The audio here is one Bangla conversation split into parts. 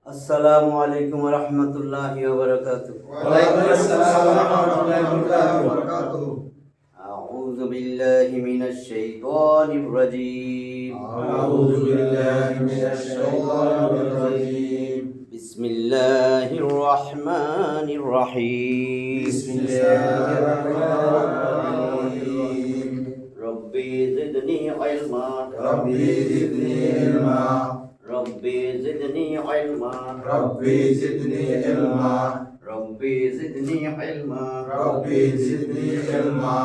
আসসালামু আলাইকুম ওয়া রাহমাতুল্লাহি ওয়া বারাকাতুহু। ওয়া আলাইকুম আসসালাম ওয়া রাহমাতুল্লাহি ওয়া বারাকাতুহু। আউযু বিল্লাহি মিনাশ শাইতানির রাজীম। আউযু বিল্লাহি মিনাশ শাইতানির রাজীম। বিসমিল্লাহির রাহমানির রাহিম। বিসমিল্লাহির রাহমানির রাহিম। রব্বি জিদনি ইলমা। রব্বি জিদনি ইলমা। রব্বি জিদনি ইলমা। রব্বি জিদনি ইলমা। রব্বি জিদনি ইলমা। রব্বি জিদনি ইলমা।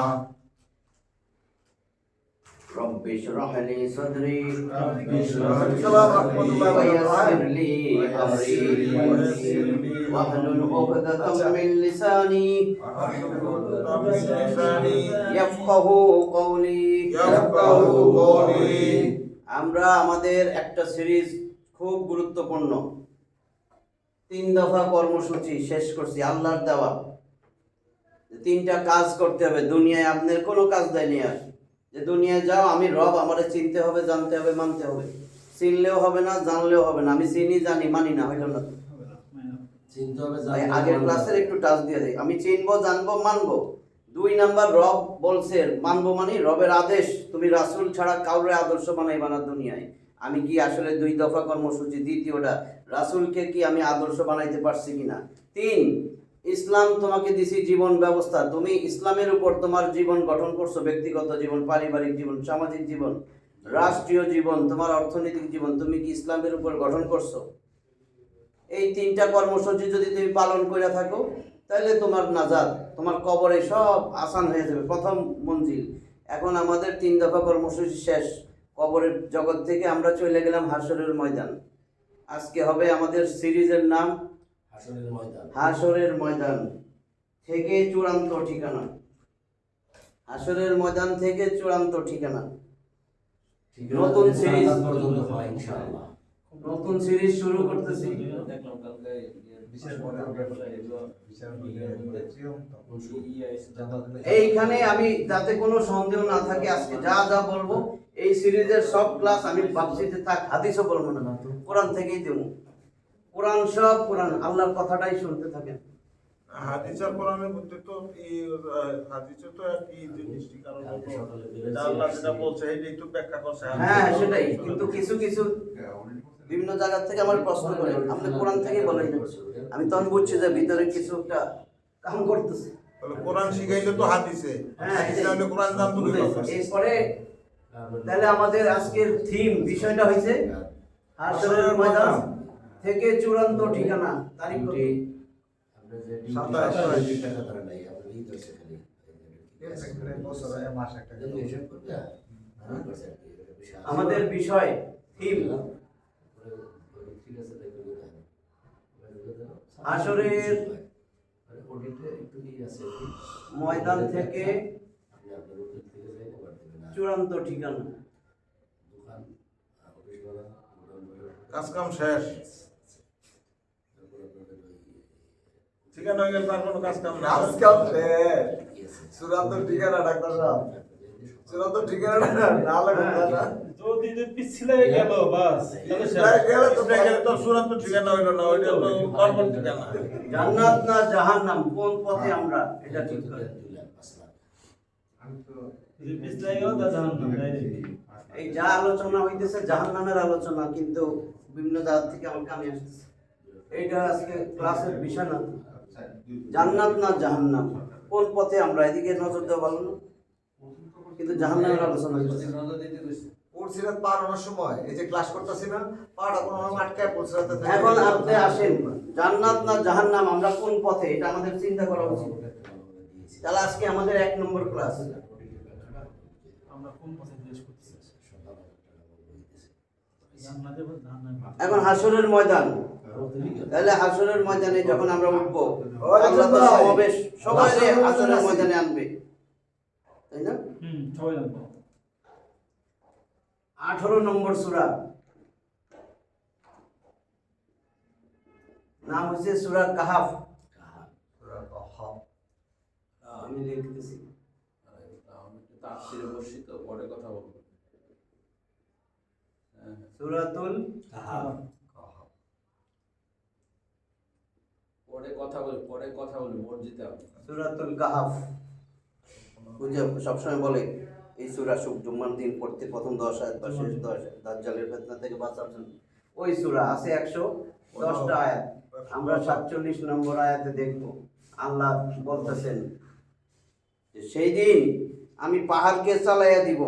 রব্বি ইশরাহ লি সাদরি। রব্বি ইশরাহ লি সাদরি সাদরি ওয়া ইয়াসসির লি ويسر لي আমরি ওয়াহলুল উকদাতাম মিন লিসানি ইয়াফকাহু কওলি। يفقهوا قولي। আমরা আমাদের একটা সিরিজ খুব গুরুত্বপূর্ণ 3 দফা কর্মসূচি শেষ করছি, আল্লাহর দেওয়া। 3টা কাজ করতে হবে, দুনিয়ায় আপনার কোনো কাজ দেয়নি আর। যে দুনিয়ায় যাও, আমি রব, আমারে চিনতে হবে, জানতে হবে, মানতে হবে। চিনলেও হবে না, জানলেও হবে না। আমি চিনি, জানি, মানি না, হইল না। আগের ক্লাসের একটু টাচ দিয়ে দেই। আমি চিনবো, জানবো, মানবো। 2 নাম্বার, রব বলছে মানবো, মানে রবের আদেশ। তুমি রাসূল ছাড়া কাউরে আদর্শ বানাইবা না দুনিয়ায়। আমি কি আসলে 2 দফা কর্মসূচি, দ্বিতীয়টা রাসূলকে কি আমি আদর্শ বানাইতে পারছি কিনা। 3, ইসলাম তোমাকে দিছি জীবন ব্যবস্থা, তুমি ইসলামের উপর তোমার জীবন গঠন করছো। ব্যক্তিগত জীবন, পারিবারিক জীবন, সামাজিক জীবন, রাষ্ট্রীয় জীবন, তোমার অর্থনৈতিক জীবন, তুমি কি ইসলামের উপর গঠন করছো? এই 3টা কর্মসূচি যদি তুমি পালন করে থাকো, তাহলে তোমার নাজাত, তোমার কবরে সব আসান হয়ে যাবে, প্রথম মঞ্জিল। এখন আমাদের 3 দফা কর্মসূচি শেষ। কবরের জগৎ থেকে আমরা চলে গেলাম হাসরের ময়দান। আজকে হবে আমাদের সিরিজের নাম হাসরের ময়দান থেকে চূড়ান্ত ঠিকানা। হাসরের ময়দান থেকে চূড়ান্ত ঠিকানা। নতুন সিরিজ, নতুন সিরিজ শুরু করতেছি। এইখানে আমি যাতে কোনো সন্দেহ না থাকে, আজকে যা যা বলবো এই সিরিজের সব ক্লাস আমি ভাবছি যে থাক, হাদিসও বলবো না, কোরআন থেকেই দেবো। কোরআন, সব কোরআন, আল্লাহর কথাটাই শুনতে থাকেন। হাদিস আর কোরআনের মধ্যে তো হাদিসে তো একই জিনিসটি, কারণ আল্লাহ যেটা বলছে এইটাই তো ব্যাখ্যা করছে। হ্যাঁ সেটাই, কিন্তু কিছু কিছু বিভিন্ন জায়গা থেকে আমার প্রশ্ন করে, আপনি কোরআন থেকে বলেন না। আমি তখন বুঝছি যে ভিতরে কিছু একটা কাম করতেছে। কোরআন শিখাইলে তো হাদিসে, হ্যাঁ তাহলে কোরআন জানতো কি কথা? এরপরে তাহলে আমাদের আজকের থিম, বিষয়টা হইছে হাসরের ময়দান থেকে চূড়ান্ত ঠিকানা। তারিখ কত? 27। আমাদের বিষয় থিম হাসরের ময়দান থেকে চূড়ান্ত ঠিকানা। কাজ কাম শেষ, ঠিকানা হয়ে গেল, তার কোনো কাজ কাম না। চূড়ান্ত ঠিকানা ডাক্তার সাহেব, চূড়ান্ত ঠিকানা না লাগবে না। যদি পিছলে গেল বাস, গেলে তো চূড়ান্ত ঠিকানা হইল না, ওইটা তো কর্ম ঠিকানা। জান্নাত না জাহান্নাম, কোন পথে আমরা, এটা ঠিক করে। এই যা আলোচনা হইতেছে জাহান্নামের আলোচনা, কিন্তু বিভিন্ন জায়গা থেকে আমার কানে আসতেছে। এইটা আজকে ক্লাসের বিষয় না। জান্নাত না জাহান্নাম, কোন পথে আমরা, এদিকে নজর দেওয়া ভালো না, কিন্তু জাহান্নামের আলোচনা হইতেছে। পড়ছিলেন পার হওয়ার সময়, এই যে ক্লাস করতেছি না, পাড়া কোনো আটকায় পড়ছিলেন। এখন আপনি আসেন, জান্নাত না জাহান্নাম, আমরা কোন পথে, এটা আমাদের চিন্তা করা উচিত। তাহলে আজকে আমাদের 1 নম্বর ক্লাস, আমরা কোন পথে জিজ্ঞেস করতেছি। এখন হাসরের ময়দান, তাহলে হাসরের ময়দানে যখন আমরা উঠবো, আল্লাহ তো সমাবেশ, সবাই হাসরের ময়দানে আনবে, তাই না? সবাই আনবে। 18 নম্বর সূরা, নাম হচ্ছে সূরা কাহাফ। আমি লিখতেছি, আমি তাফসীরে বসি তো পরে কথা বলবো। সূরাতুল কাহাফ। পরে কথা বলি মসজিদে হবে। সূরাতুল কাহাফ। বুঝে সবসময় বলে এই সূরা জুম্মার দিন পড়তে প্রথম 10 আয়াত বা শেষ 10 আয়াত দাজ্জালের ফিতনা থেকে বাঁচার জন্য। ওই সূরা আছে 110টা আয়াত। আমরা 47 নম্বর আয়াতে দেখব আল্লাহ বলতেছেন যে সেই দিন আমি পাহাড়কে চালাইয়া দিব।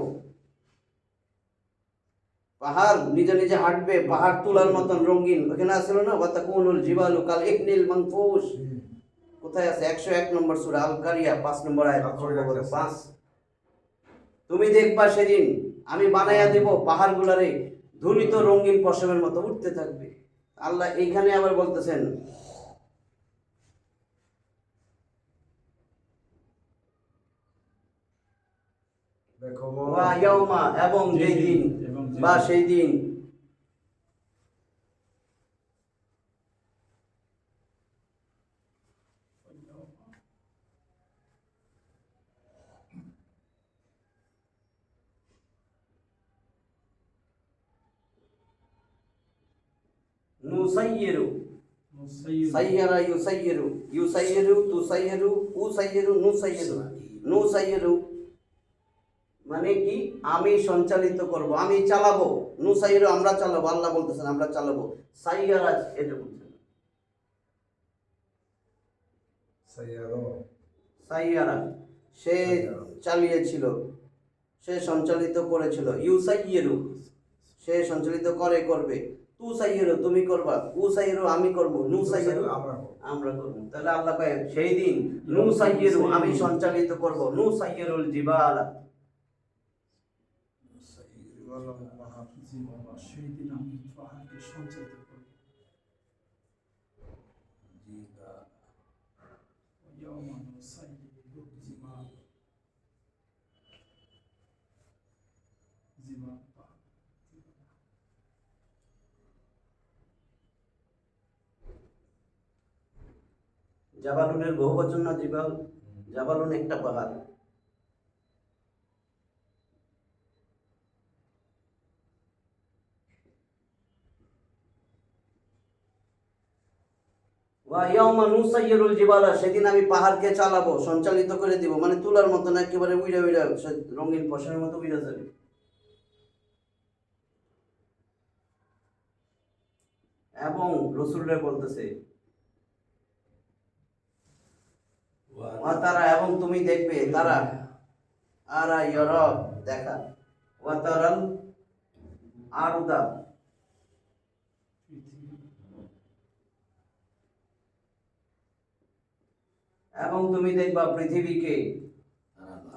পাহাড় নিজে নিজে হাঁটবে, পাহাড় তুলার মতন রঙিন। ওখানে আসছিল না ওয়াতাকুনুল জিবালু কাল ইহনিল মানফুস। কোথায় আছে? 101 নম্বর সূরা আল কারিয়া 5 নম্বর আয়াত। 5 তুমি দেখবা সেদিন আমি বানাইয়া দেব পাহাড়গুলারে ধুলিত রঙিন পশমের মতো উঠতে থাকবে। আল্লাহ এইখানে আবার বলতেছেন দেখো ওয়া ইয়াউমা, এবং যেই দিন বা সেই দিন নুসাইয়িরু সাইয়ারা ইউসাইয়িরু ইউসাইয়িরু তুসাইয়িরু উসাইয়িরু নুসাইয়িরু নুসাইয়িরু মানে কি? আমি সঞ্চালিত করব, আমি চালাবো। নুসাইয়িরু আমরা চালাবো, আল্লাহ বলতেছেন আমরা চালাবো। সাইয়ারা এটা বলছেন, সাইয়ারো সাইয়ারা সে চালিয়েছিল, সে সঞ্চালিত করেছিল। ইউসাইয়িরু সে সঞ্চালিত করবে। তুসাইয়িরু তুমি করবা, উসাইয়িরু আমি করব, নুসাইয়িরু আমরা করব। আমরা করব। তাহলে আল্লাহ কয় সেই দিন নুসাইয়িরু আমি সঞ্চালিত করব। নুসাইয়িরুল জিবালা সেই দিন আমি পাহাড়কে সঞ্চালিত করব। ইয়াউমা নুসাইয়িরু জিবাল জিবাল জাবালুনের বহুবচন না জিবাল? জাবালুন একটা পাহাড়। ওয়া ইয়াউমা নুসাইয়িরুল জিবালা সেদিন আমি পাহাড়কে চালাবো, সঞ্চালিত করে দিব। মানে তুলার মতন একেবারে উইড়া উইড়া রঙিন পশমের মতো উইড়া যাবে। এবং রসুলরে বলতেছে ওয়া তারা, এবং তুমি দেখবে তারা আরা ইয়ারা দেখা, ওয়া তারাল আরদা এবং তুমি দেখবা পৃথিবীকে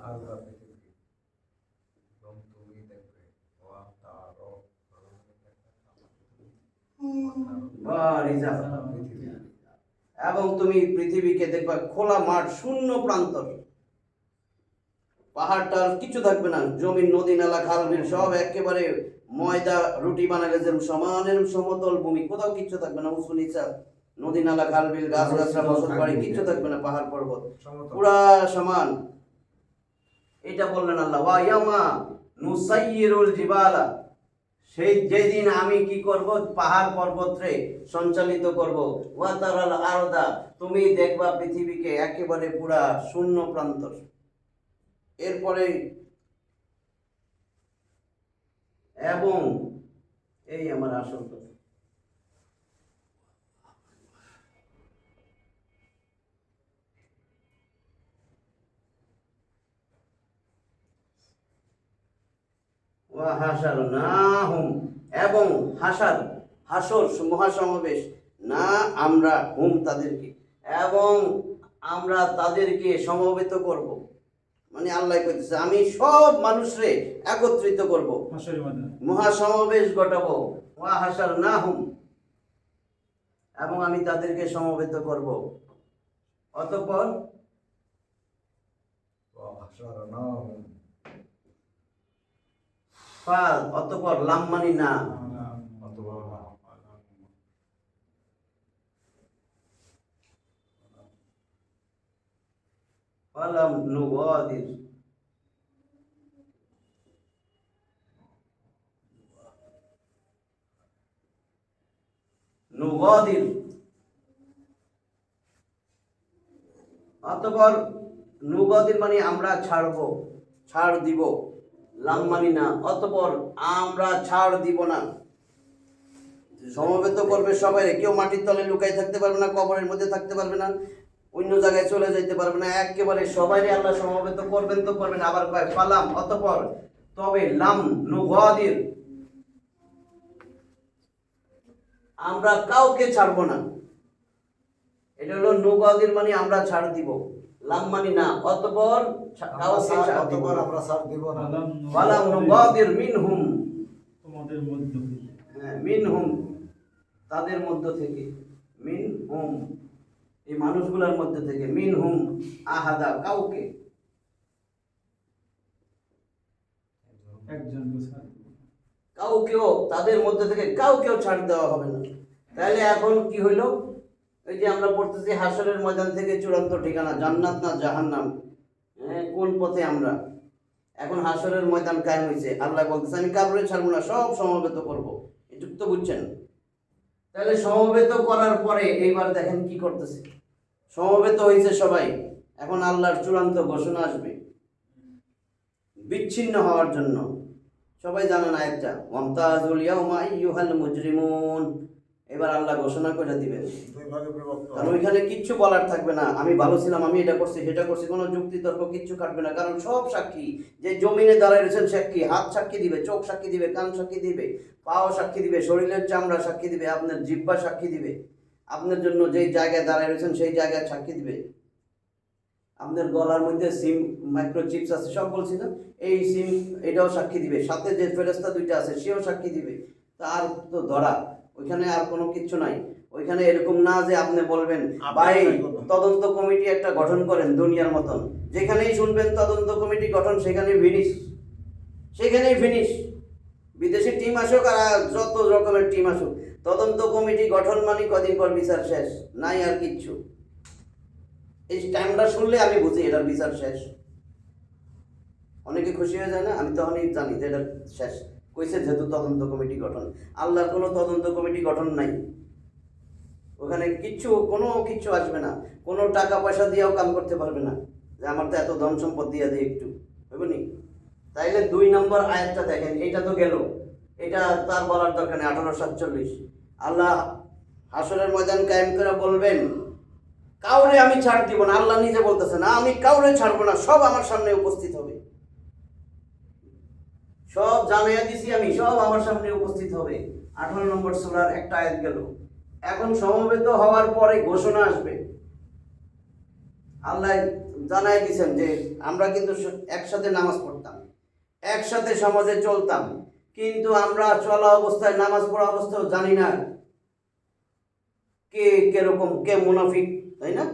আল্লাহ পৃথিবী এবং তুমি দেখবে ওয়া তারো বারিজা, পৃথিবী এবং তুমি পৃথিবীকে দেখবা খোলা মাঠ, শূন্য প্রান্তর। পাহাড়টার কিছু থাকবে না, জমিন নদী নালা খাল বিল সব একেবারে ময়দা রুটি বানালে যেরকম সমান এরকম সমতল ভূমি, কোথাও কিছু থাকবে না। উঁচু নিচা নদী নালা খাল বিল গাছ গাছরা ফসল বাড়ি কিছু থাকবে না। পাহাড় পর্বত সমতল। পুরা সমান। এটা বললেন আল্লাহ ওয়া ইয়ামা নুসাইয়িরুল জিবালা সেই যেদিন আমি কি করব? পাহাড় পর্বতরে সঞ্চালিত করব। ওয়া তারাল আরদা তুমি দেখবা পৃথিবীকে একেবারে পুরা শূন্য প্রান্তর। এরপরে এবং এই আমার আসল কথা, ওয়া হাশারনাহুম এবং হাসার হাসর মহাসমাবেশ না আমরা হুম তাদেরকে, এবং আমরা তাদেরকে সমবেত করব। মানে আল্লাহ কইতেছে আমি সব মানুষরে একত্রিত করব, হাসরের ময়দানে মহাসমাবেশ ঘটাবো। ওয়া হাশারনাহুম এবং আমি তাদেরকে সমবেত করব। অতঃপর ওয়া হাশারনাহুম অতঃপর লাম মানি না, অথবা ফালাম নুগাদির নুগাদির, অতঃপর নুগাদির মানে আমরা ছাড়বো, ছাড় দিব, লাম মানি না, অতঃপর আমরা ছাড় দিব না। সমবেত করবে সবাই, কেউ মাটির তলে লুকাই থাকতে পারবে না, কবরের মধ্যে থাকতে পারবে না, অন্য জায়গায় চলে যেতে পারবে না, একেবারে সবাই আল্লাহ সমবেত করবেন তো করবেন। আবার কয় ফালাম, অতঃপর, তবে লাম নুগাদির, আমরা কাউকে ছাড়বো না। এটা হলো নুগাদির মানে আমরা ছাড় দিব, লাম মানি না, অতঃপর কাউকে ছাড় দিব অতঃপর না। আমরা ছাড় দিব না। ফালাম নুগাদির মিনহুম, তোমাদের মধ্য থেকে হ্যাঁ, মিনহুম তাদের মধ্য থেকে, মিনহুম এই মানুষগুলোর মধ্যে থেকে, মিনহুম আহাদা কাউকে, একজনকে ছাড় দিব। কাউকেও তাদের মধ্যে থেকে কাউকেও ছাড় দেওয়া হবে না। তাহলে এখন কি হইলো? এই যে আমরা পড়তেছি হাসরের ময়দান থেকে চূড়ান্ত ঠিকানা জান্নাত না জাহান্নাম, হ্যাঁ, কোন পথে আমরা? এখন হাসরের ময়দান কায়েম হয়েছে, আল্লাহ বলতেছে আমি কাউকে ছাড়বো না, সব সমবেত করব। এটুকু তো বুঝছেন? তাহলে সমবেত করার পরে এইবার দেখেন কি করতেছে, সমবেত হয়েছে সবাই, এখন আল্লাহর চূড়ান্ত ঘোষণা আসবে বিচ্ছিন্ন হওয়ার জন্য। সবাই জানেন আয়াতটা, ওয়ামতাজুল ইয়াউমা আইয়ুহাল মুজরিমুন। এবার আল্লাহ ঘোষণা করে দিবেন, দুই ভাগে বিভক্ত কারণ ওইখানে কিচ্ছু বলার থাকবে না, আমি ভালো ছিলাম, আমি এটা করছি সেটা করছি, কোনো যুক্তি তর্ক কিচ্ছু কাটবে না। কারণ সব সাক্ষী, যে জমিনে দাঁড়ায় রয়েছেন সাক্ষী, হাত সাক্ষী দিবে, চোখ সাক্ষী দিবে, কান সাক্ষী দিবে, পাও সাক্ষী দিবে, শরীরের চামড়া সাক্ষী দিবে, আপনার জিহ্বা সাক্ষী দিবে, আপনার জন্য যেই জায়গায় দাঁড়ায় রয়েছেন সেই জায়গায় সাক্ষী দিবে, আপনার গলার মধ্যে সিম মাইক্রোচিপস আছে সব বলছি না, এই সিম এটাও সাক্ষী দিবে, সাথে যে ফেরেশতা দুইটা আছে সেও সাক্ষী দিবে। তার তো ধরা, ওইখানে আর কোনো কিচ্ছু নাই। ওইখানে এরকম না যে আপনি বলবেন ভাই তদন্ত কমিটি একটা গঠন করেন দুনিয়ার মতন, যেখানেই শুনবেন তদন্ত কমিটি গঠন সেখানেই ফিনিশ, সেখানেই ফিনিশ। বিদেশি টিম আসুক আর যত রকমের টিম আসুক, তদন্ত কমিটি গঠন মানে কদিন পর বিচার শেষ, নাই আর কিচ্ছু। এই টাইমটা শুনলে আমি বুঝি এটার বিচার শেষ। অনেকে খুশি হয়ে যায় না, আমি তখনই জানি যে এটা শেষ কইছে, যেহেতু তদন্ত কমিটি গঠন। আল্লাহর কোনো তদন্ত কমিটি গঠন নাই, ওখানে কিচ্ছু কোনো কিচ্ছু আসবে না, কোনো টাকা পয়সা দিয়েও কাম করতে পারবে না যে আমার তো এত ধন সম্পদ দিয়ে দেয় একটু, বুঝবনি? তাইলে 2 নম্বর আয়াতটা দেখেন, এটা তো গেল, এটা তার বলার দরকার নেই। 1847 আল্লাহ হাসরের ময়দান কায়েম করে বলবেন কাউরে আমি ছাড় দিব না। আল্লাহ নিজে বলতেছে না আমি কাউরে ছাড়বো না, সব আমার সামনে উপস্থিত হবে, সব জানাইয়া দিছি আমি, সব আমার সামনে উপস্থিত হবে। 18 নম্বর সূরার একটা আয়াত গেল। এখন সমবেত হওয়ার পরে ঘোষণা আসবে, আল্লাহ জানাই দিয়েছেন যে আমরা কিন্তু একসাথে নামাজ পড়তাম, একসাথে সমাজে চলতাম, কিন্তু আমরা চলা অবস্থায় নামাজ পড়া অবস্থায় জানি না কে কিরকম, কে মুনাফিক, তাই না?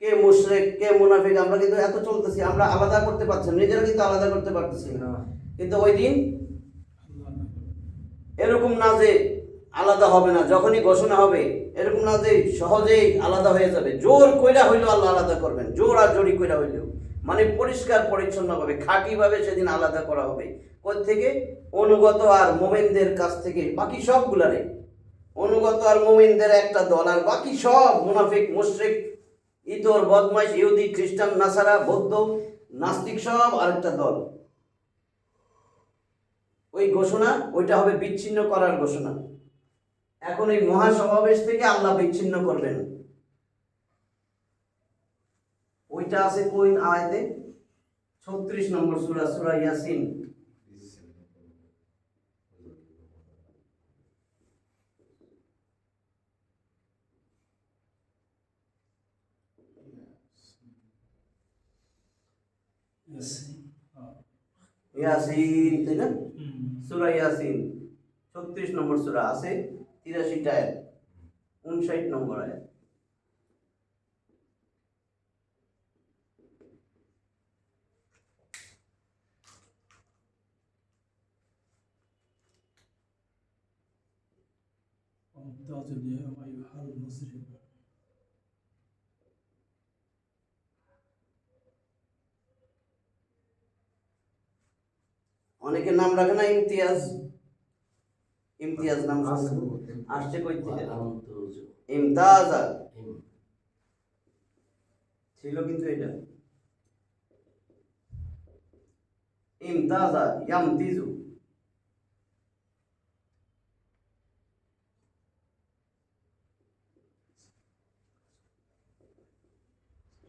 কে মুশরিক, কে মুনাফিক, আমরা কিন্তু এত চলতেছি, আমরা আলাদা করতে পারছি না, নিজেরা কিন্তু আলাদা করতে পারতেছি না। কিন্তু ওই দিন এরকম না যে আলাদা হবে না, যখনই ঘোষণা হবে এরকম না যে সহজেই আলাদা হয়ে যাবে, জোর কইরা হইলেও আল্লাহ আলাদা করবেন, জোর আর জোরি কইরা হইলেও, মানে পরিষ্কার পরিচ্ছন্নভাবে খাঁটিভাবে সেদিন আলাদা করা হবে। কোথা থেকে? অনুগত আর মোমেনদের কাছ থেকে। বাকি সবগুলারে অনুগত আর মোমেনদের একটা দল, আর বাকি সব মুনাফিক, মুশরিক, ইতর, বদমাইশ, ইহুদি, খ্রিস্টান, নাসারা, বৌদ্ধ, নাস্তিক সব আরেকটা দল। ওই ঘোষণা ওইটা হবে বিচ্ছিন্ন করার ঘোষণা। এখন এই মহাসমাবেশ থেকে আল্লাহ বিচ্ছিন্ন করবেন। ওইটা আছে কোন আয়াতে? 36 নম্বর সূরা, সূরা ইয়াসিন। ইয়াসিন, তাই না? সূরা ইয়াসিন 36 নম্বর সূরা, আছে 83টা আয়াত, 59 নম্বর আয়াত। وامتازوا اليوم أيها المجرمون অনেকের নাম রাখে না ইমতিয়াজ, ইমতিয়াজ নাম আছে শুনছেন? বহুত। আসছে কই থেকে? ইমতাজা ছিল কিন্তু এটা ইমতাজা ইয়ামতিজু।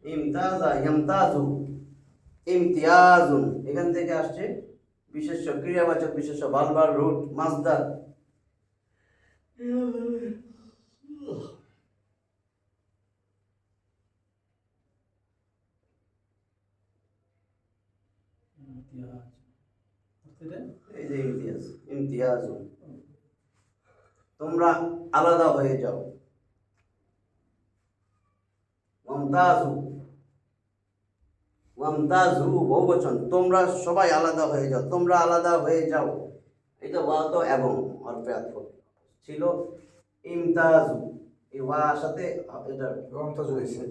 ইমতাজা ইয়ামতাজু ইমতিয়াজুন এখান থেকে আসছে বিশেষ্য, ক্রিয়াবাচক বিশেষ্য, ভার্ব রুট মাসদার। ইমতিয়াজ এটা এই যে ইমতিয়াজ, ইমতিয়াজুন তোমরা আলাদা হয়ে যাও। ওয়ামতাজু ওয়ামতাজু বহুবচন, তোমরা সবাই আলাদা হয়ে যাও, তোমরা আলাদা হয়ে যাও। এটা ওয়া তো এবং অর্পে আত্ম ছিল ইমতাজু, এই ওয়ার সাথে এটা ওয়ামতাজু হয়েছে।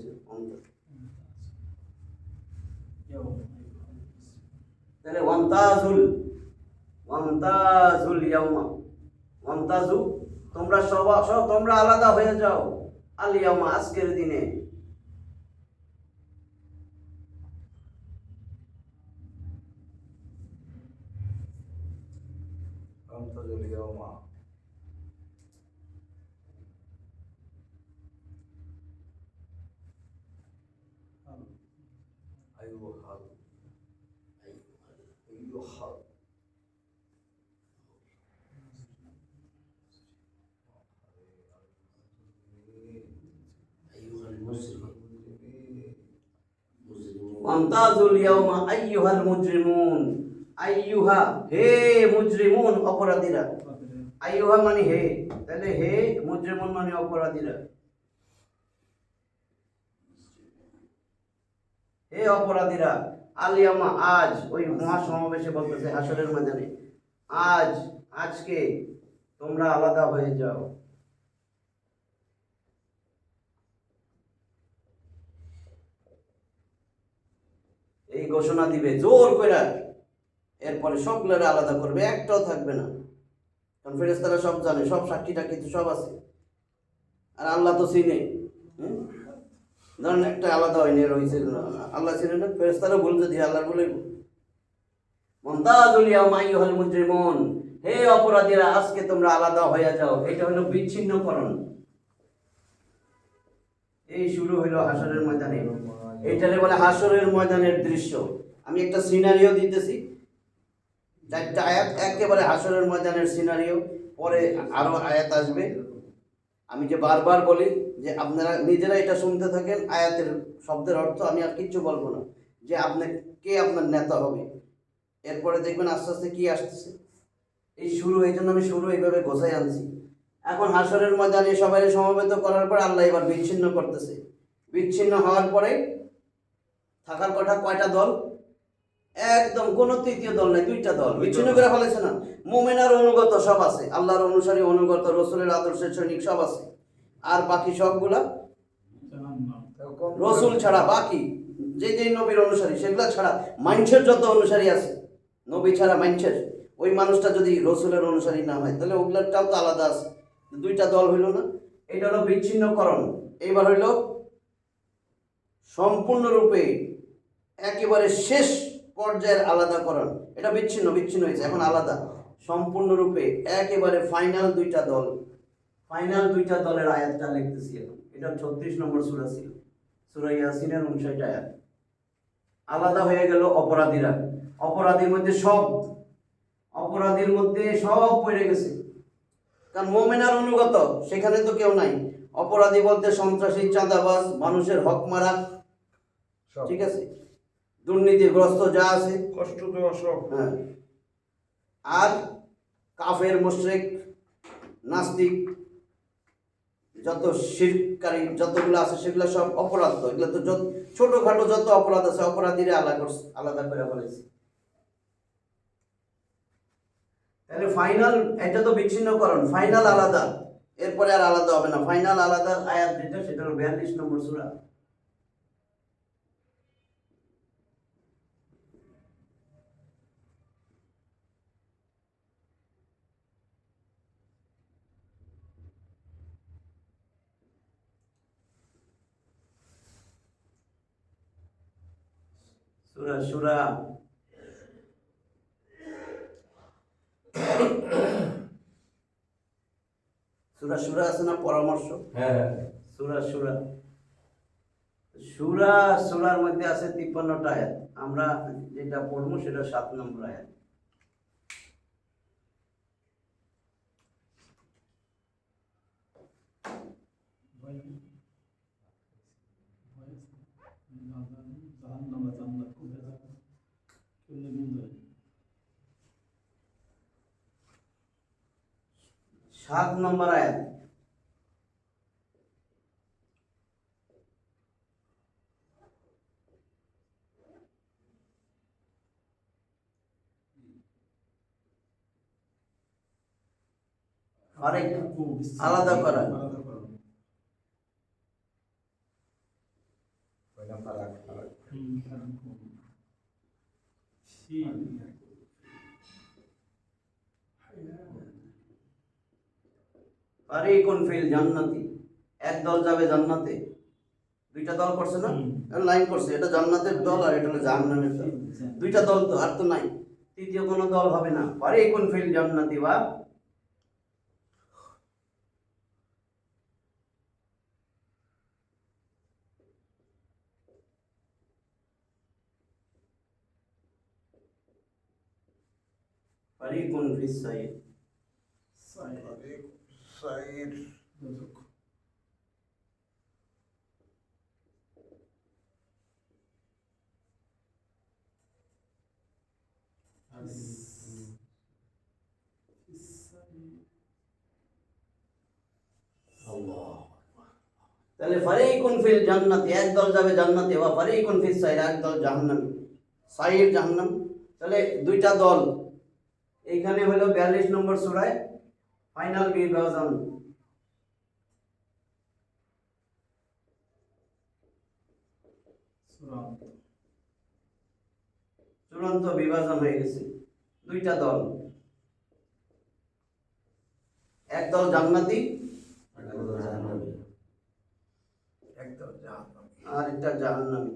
তাহলে ওয়ামতাজুল ওয়ামতাজুল ইয়াউমা ওয়ামতাজু তোমরা তোমরা আলাদা হয়ে যাও আল ইয়াউমা আজকের দিনে। ওয়ামতাজুল ইয়াউমা। আইয়ুহাল আইয়ুহাল ওয়ামতাজুল ইয়াউমা আইয়ুহাল মুজরিমুন, আইয়ুহা হে মুজরিমুন অপরাধীরা, আইয়ুহা মানে হে, তাহলে হে মুজরিমুন মানে অপরাধীরা। হে অপরাধীরা আল ইয়াউমা আজ, ওই মহাসমাবেশে বলতেছে হাসরের ময়দানে, আজ আজকে তোমরা আলাদা হয়ে যাও। এই ঘোষণা দিবে জোর করে, এরপরে সবগুলোরে আলাদা করবে, একটাও থাকবে না। কারণ ফেরেশতারা সব জানে, সব সাক্ষী টাক্ষী তো সব আছে, আর আল্লাহ তো চিনে। ধরেন একটা আলাদা হয়নি রয়েছে, আল্লাহ চিনে না, ফেরেশতারা বলতে দিয়ে আল্লাহ বলে মুমতাজুল ইয়াউমা আইয়ুহাল মুজরিমুন, হে অপরাধীরা আজকে তোমরা আলাদা হয়ে যাও। এটা হলো বিচ্ছিন্নকরণ। এই শুরু হইলো হাসরের ময়দানে, এইটারে বলে হাসরের ময়দানের দৃশ্য। আমি একটা সিনারিও দিতেছি, চারটা আয়াত একেবারে হাসরের ময়দানের সিনারিও, পরে আরো আয়াত আসবে। আমি যে বারবার বলি যে আপনারা নিজেরা এটা শুনতে থাকেন, আয়াতের শব্দের অর্থ আমি আর কিচ্ছু বলবো না, যে আপনি কে আপনার নেতা হবে, এরপরে দেখবেন আস্তে আস্তে কি আসতেছে। এই শুরু, এই জন্য আমি শুরু এইভাবে গোছাই আনছি। এখন হাসরের ময়দানে সবাই সমবেত করার পর আল্লাহ এবার বিচ্ছিন্ন করতেছে। বিচ্ছিন্ন হওয়ার পরে থাকার কথা কয়টা দল? একদম কোনো তৃতীয় দল নাই, দুইটা দল বিচ্ছিন্ন করে ফেলেছে না। মুমিনার অনুগত সব আছে, আল্লাহর অনুসারী অনুগত, রসুলের আদর্শের সৈনিক সব আছে, আর বাকি সবগুলা রসুল ছাড়া বাকি যে যে নবীর অনুসারী সেগুলা ছাড়া মানুষের যত অনুসারী আছে, নবী ছাড়া মানুষের, ওই মানুষটা যদি রসুলের অনুসারী না হয় তাহলে ওগুলারটাও তো আলাদা আছে। দুইটা দল হইল না, এটা হলো বিচ্ছিন্নকরণ। এইবার হইল সম্পূর্ণরূপে একেবারে শেষ পর্যায়ের আলাদাকরণ। এটা বিচ্ছিন্ন বিচ্ছিন্ন হয়েছে, এখন আলাদা সম্পূর্ণরূপে একেবারে ফাইনাল দুইটা দল। ফাইনাল দুইটা দলের আয়াতটা লিখতেছি এখন। এটা 36 নম্বর সূরা ছিল, সূরা ইয়াসিনের 59 আয়াত। আলাদা হয়ে গেল অপরাধীরা, অপরাধীর মধ্যে সব, অপরাধীর মধ্যে সব পড়ে গেছে, কারণ মুমিনার অনুগত সেখানে তো কেউ নাই। অপরাধী বলতে সন্ত্রাসী, চাঁদাবাজ, মানুষের হক মারা, সব। ঠিক আছে, দুর্নীতিগ্রস্ত যা আছে, কষ্ট দেওয়া সব। হ্যাঁ, আর কাফের, মুশরিক, নাস্তিক, যত শিরকারী যতগুলো আছে সেগুলো সব অপরাধ। তো এগুলো তো ছোটখাটো যত অপরাধ আছে অপরাধীরা আলাদা করে ফেলেছে। তাহলে ফাইনাল, এটা তো বিচ্ছিন্নকরণ, ফাইনাল আলাদা, এরপরে আর আলাদা হবে না। ফাইনাল আলাদা আয়াত যেটা, সেটা হলো 42 নম্বর সূরা। সূরা সূরা সূরা সূরা আছে না পরামর্শ? হ্যাঁ সূরা সূরা সূরা সূরার মধ্যে আছে 53টা আয়াত। আমরা যেটা পড়বো সেটা 7 নম্বর আয়াত। ভয় নেই। ভয় আছে। জাহান্নাম আর জান্নাত কোথায় যাবে? কেমনে বুঝবে? 7 নম্বর আয়াত। আরেক আলাদা করা। আলাদা করা। ওইটা ফারাক ফারাক। শীল। ফারিকুন ফিল জান্নাতি, এক দল যাবে জান্নাতে। দুইটা দল করছে না, লাইন করছে, এটা জান্নাতের দল আর এটা হলো জাহান্নামের দল। দুইটা দল তো, আর তো নাই, তৃতীয় কোনো দল হবে না। ফারিকুন ফিল জান্নাতি বা ফারিকুন ফিস সাইর। সাইড। সাইড দোজখ। তাহলে ফারিকুন ফিল জান্নাতি, এক দল যাবে জান্নাতে, ওয়া ফারিকুন ফিস সাইর, এক দল জাহান্নামে। সাইর জাহান্নাম, তাহলে দুইটা দল। এইখানে হলো 42 নম্বর সূরায় ফাইনাল বিভাজন। চূড়ান্ত। চূড়ান্ত বিভাজন হয়ে গেছে। দুইটা দল, এক দল জান্নাতি একদম জাহান্নাম। আর একটা জাহান্নামী।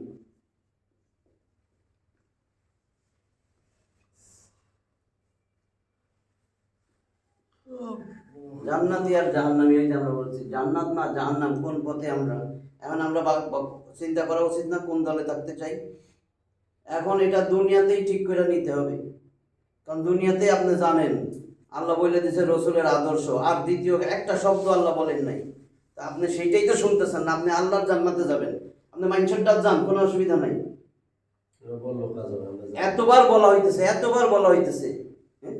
জান্নাতি আর জাহান্নামী, এই যে আমরা বলছি জান্নাত না জাহান্নাম, কোন পথে আমরা এখন আমরা চিন্তা করা উচিত না কোন দলে থাকতে চাই। এখন এটা দুনিয়াতেই ঠিক করে নিতে হবে, কারণ দুনিয়াতে আপনি জানেন আল্লাহ বলে দিয়েছে রসুলের আদর্শ, আর দ্বিতীয় একটা শব্দ আল্লাহ বলেন নাই। তা আপনি সেইটাই তো শুনতেছেন না, আপনি আল্লাহর জান্নাতে যাবেন, আপনি মাইন্ডসেটটা যান, কোনো অসুবিধা নাই। এতবার বলা হইতেছে, এতবার বলা হইতেছে, হ্যাঁ?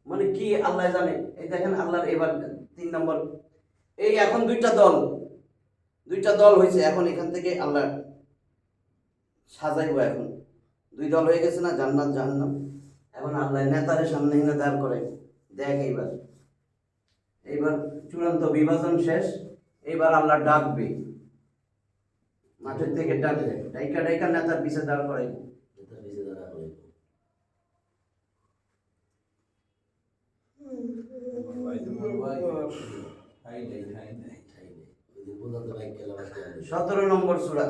মানে কি আল্লাহ জানে। এই দেখেন আল্লাহর এবার 3 নম্বর, এই এখন দুইটা দল হয়েছে। এখন এখান থেকে আল্লাহ সাজাইবো। এখন 2 দল হয়ে গেছে না, জান্নাত জাহান্নাম। এখন আল্লাহ নেতারের সামনে এনে দাঁড় করে দেখ, এইবার চূড়ান্ত বিভাজন শেষ। এইবার আল্লাহ ডাকবে, মাঠের থেকে ডাকবে, ডাইকা ডাইকা নেতার পিছে দাঁড় করাই। খাই নাই 17 নম্বর সূরা।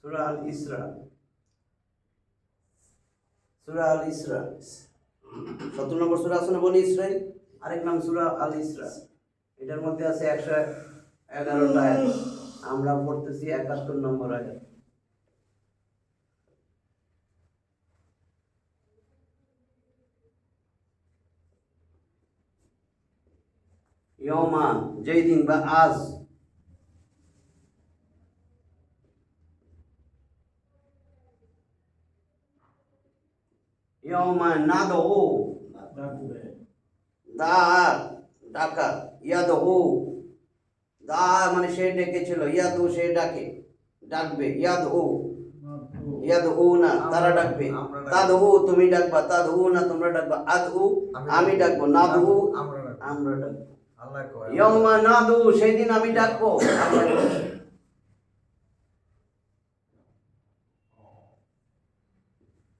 সূরা আল ইসরা। সূরা আল ইসরা 17 নম্বর সূরা আছে না, বনি ইসরাইল, আরেক নাম সূরা আল ইসরা। এটার মধ্যে আছে 111টা আয়াত। আমরা পড়তেছি 71 নম্বর আয়াত। ইয়মা, যেই দিন বা আজ, ইয়মা নাদউ, ডাকবে। দা ডাকা, ইয়াদউ, দা মানে সে ডেকেছিল, ইয়াদু সে ডাকে, ডাকবে, ইয়াদউ ইয়াদউ না তারা ডাকবে, তাদউ তুমি ডাকবা, তাদউ না তোমরা ডাকবা, আদউ আমি ডাকবো, নাদউ আমরা ডাকবো। আল্লাহ কয় ইয়মা নাদু, সেই দিন আমি ডাকবো।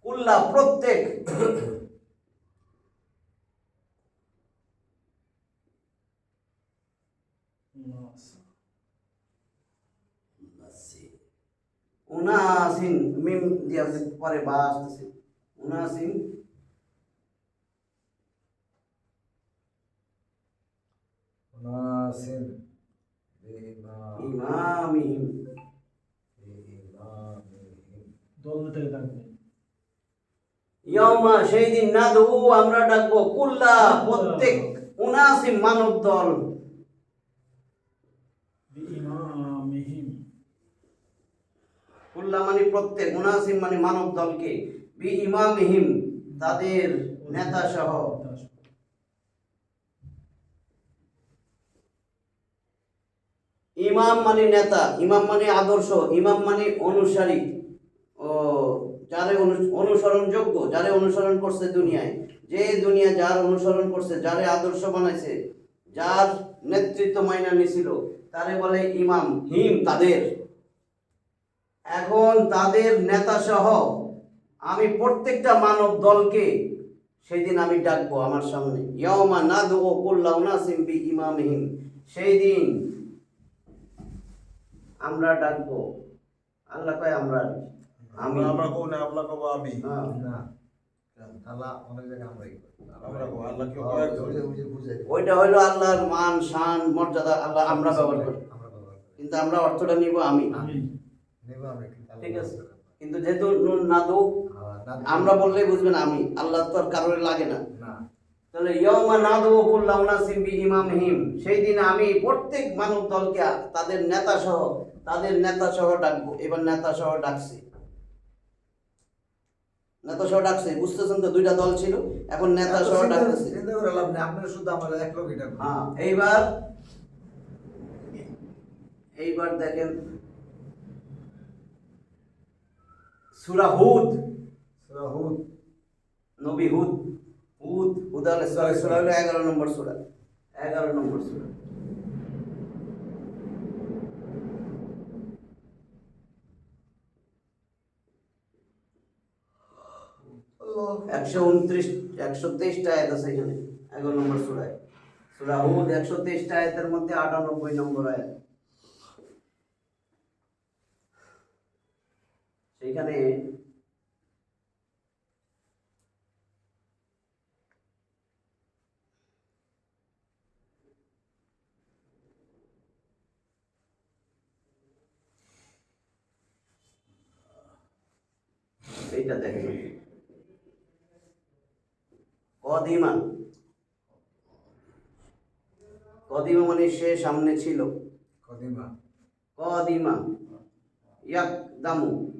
কুল্লা প্রত্যেক, উনাস উনাসিন মিম দিয়ে আছে, পরে বা আসতেছে। উনাসিন উনাসিন বিইমামিহিম ইমামিহিম। দল থেকে থাকবে। ইয়াউমা সেই দিন নাদু আমরা ডাকবো কুল্লা প্রত্যেক উনাসিম মানব দল। বিইমামিহিম কুল্লা মানে প্রত্যেক, উনাসিম মানে মানব দলকে, বি ইমামিহিম তাদের নেতা সহ। ইমাম মানে নেতা, ইমাম মানে আদর্শ, ইমাম মানে অনুসারী, ও যারে অনুসরণযোগ্য, যারে অনুসরণ করছে দুনিয়ায়, যে দুনিয়া যার অনুসরণ করছে, যারে আদর্শ বানাইছে, যার নেতৃত্ব মাইনা নিছিল, তারে বলে ইমাম। হিম তাদের। এখন তাদের নেতা সহ আমি প্রত্যেকটা মানব দলকে সেই দিন আমি ডাকবো আমার সামনে। ইয়াউমা নাদু কুল্লা উনাসিম বি ইমামিহিম, সেই দিন আমরা ডাকবো। আল্লাহ কয় আমরা, আমি। আমরা কব না, আল্লাহ কব আমি। হ্যাঁ। না আল্লাহ অনেক জায়গায় আমরাই করি। আমরা কব, আল্লাহ কেউ ওই কয় যে- ওই যে বুঝাই দিই। ওইটা হলো আল্লাহর মান শান মর্যাদা, আল্লাহ আমরা ব্যবহার করি, আমরা ব্যবহার করি। কিন্তু আমরা অর্থটা নিব আমি। আমি নেব আমরা, কিন্তু আল্লাহ ঠিক আছে। ব্যবহার করি। কিন্তু যেহেতু নুন নাদু না, আমরা বললেই বুঝবেন আমি, আল্লাহ তো আর কারোর লাগে না। না তাহলে ইয়াউমা নাদু কুল্লা উনাসিম বি ইমামিহিম, সেই দিন আমি প্রত্যেক মানব দলকে তাদের নেতা সহ, তাদের নেতা সহ ডাকবো। এবার নেতা সহ ডাকছে, নেতা সহ ডাকছে, বুঝতেছেন তো? দুইটা দল ছিল, এখন নেতা সহ ডাকতেছে। চিন্তা করে লাভ নেই, আপনারা শুধু আমার এক লোক এটা করেন। হ্যাঁ, এইবার দেখেন সূরা হুদ, সূরা হুদ, নবী হুদ, হুদ আলাইহিস সালাম, সূরা হলো 11 নম্বর সূরা, 11 নম্বর সূরা। আল্লাহ 129 123টা আয়াত আছে এখানে 11 নম্বর সূরায়। সূরা হুদ 123টা আয়াতের মধ্যে 98 নম্বর আয়াত। সেইখানে এইটা দেখেন, কদিমা, কদিমা মানে সে সামনে ছিল, কদিমা, কদিমা ইয়াকদামু,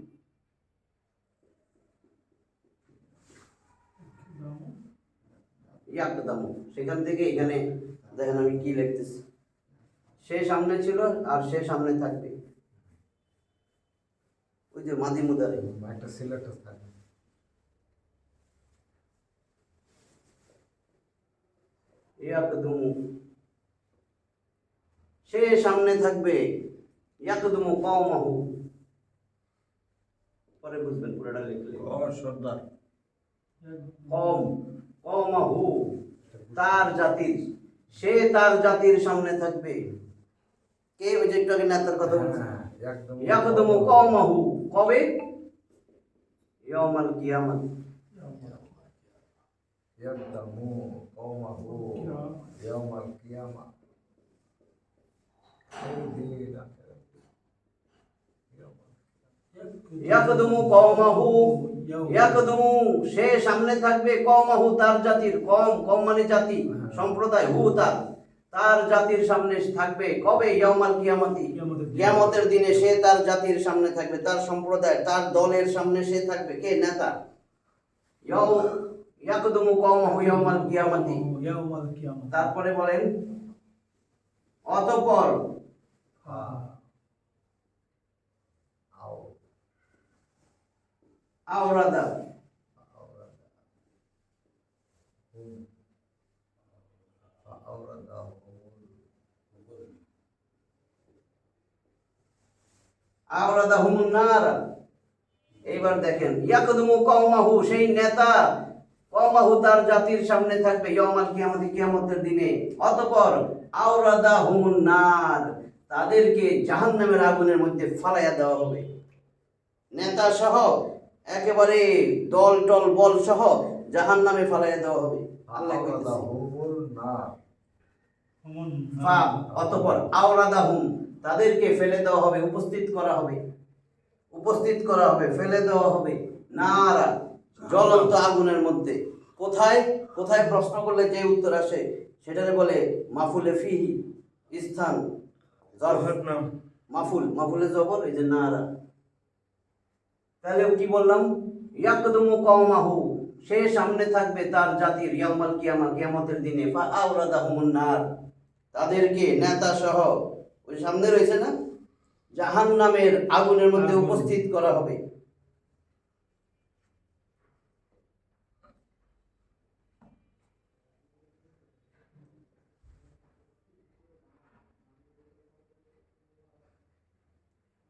ইয়াকদামু, সেখান থেকে এখানে দেখেন আমি কি লিখতেছি, সে সামনে ছিল আর সে সামনে থাকবে। ওই যে মাদি মুদারে, একটা সিলেক্ট থাকে। ইয়াকদুমু, সে সামনে থাকবে, ইয়াকদুমু কওমাহু, পরে বুঝবেন পুরোটা লিখলে। সর্দার কওমাহু তার জাতির, সে তার জাতির সামনে থাকবে। কে? ওই যে একটু আগে নেতার কথা বলছে। হ্যাঁ, একদম ইয়াকদুমু কওমাহু, কবে? ইয়াউমাল কিয়ামাত, ইয়াকদামু কওমাহু ইয়াওমাল কিয়ামা। এই দিন ইয়াকদুমু কওমাহু, ইয়াকদুমু সে সামনে থাকবে, কওমাহু তার জাতির, কম মানে জাতি, সম্প্রদায়, হু তার জাতির সামনে থাকবে। কবে? ইয়াউমাল কিয়ামাতি, কিয়ামতের দিনে সে তার জাতির সামনে থাকবে, তার সম্প্রদায়, তার দলের সামনে সে থাকবে। কে? নেতা। ইয়াকদুমু কওমাহু ইয়াউমাল কিয়ামাতি। ইয়াউমাল কিয়ামত। তারপরে বলেন অতঃপর আও আওরাদা, আওরাদাহুমুন নার। এইবার দেখেন ইয়াকদুমু কওমাহু, সেই নেতা কওমাহু তার জাতির সামনে থাকবে ইয়াউমাল কিয়ামতি কিয়ামতের দিনে। অতঃপর আওরাদাহুমুন নার, তাদেরকে জাহান্নামের আগুনের মধ্যে ফালাইয়া দেওয়া হবে। নেতা সহ একেবারে দল টল বল সহ জাহান্নামে ফালাইয়া দেওয়া হবে। আল্লাহ কইতেছে অতঃপর আওরাদাহুম, তাদেরকে ফেলে দেওয়া হবে, উপস্থিত করা হবে, ফেলে দেওয়া হবে নারা, জ্বলন্ত আগুনের মধ্যে। কোথায় কোথায় প্রশ্ন করলে যে উত্তর আসে সেটারে বলে মাফুলে ফিহি, স্থান জরফের নাম মাফুলে জবর, এই যে নারা। তাহলে কি বললাম? ইয়াকদুমু কওমাহু, সে সামনে থাকবে তার জাতির, ইয়াউমাল কিয়ামা, কিয়ামতের দিনে। ফা আওরাদাহুমুন নার, তাদেরকে নেতা সহ ওই সামনে রয়েছে না, জাহান্নামের আগুনের মধ্যে উপস্থিত করা হবে।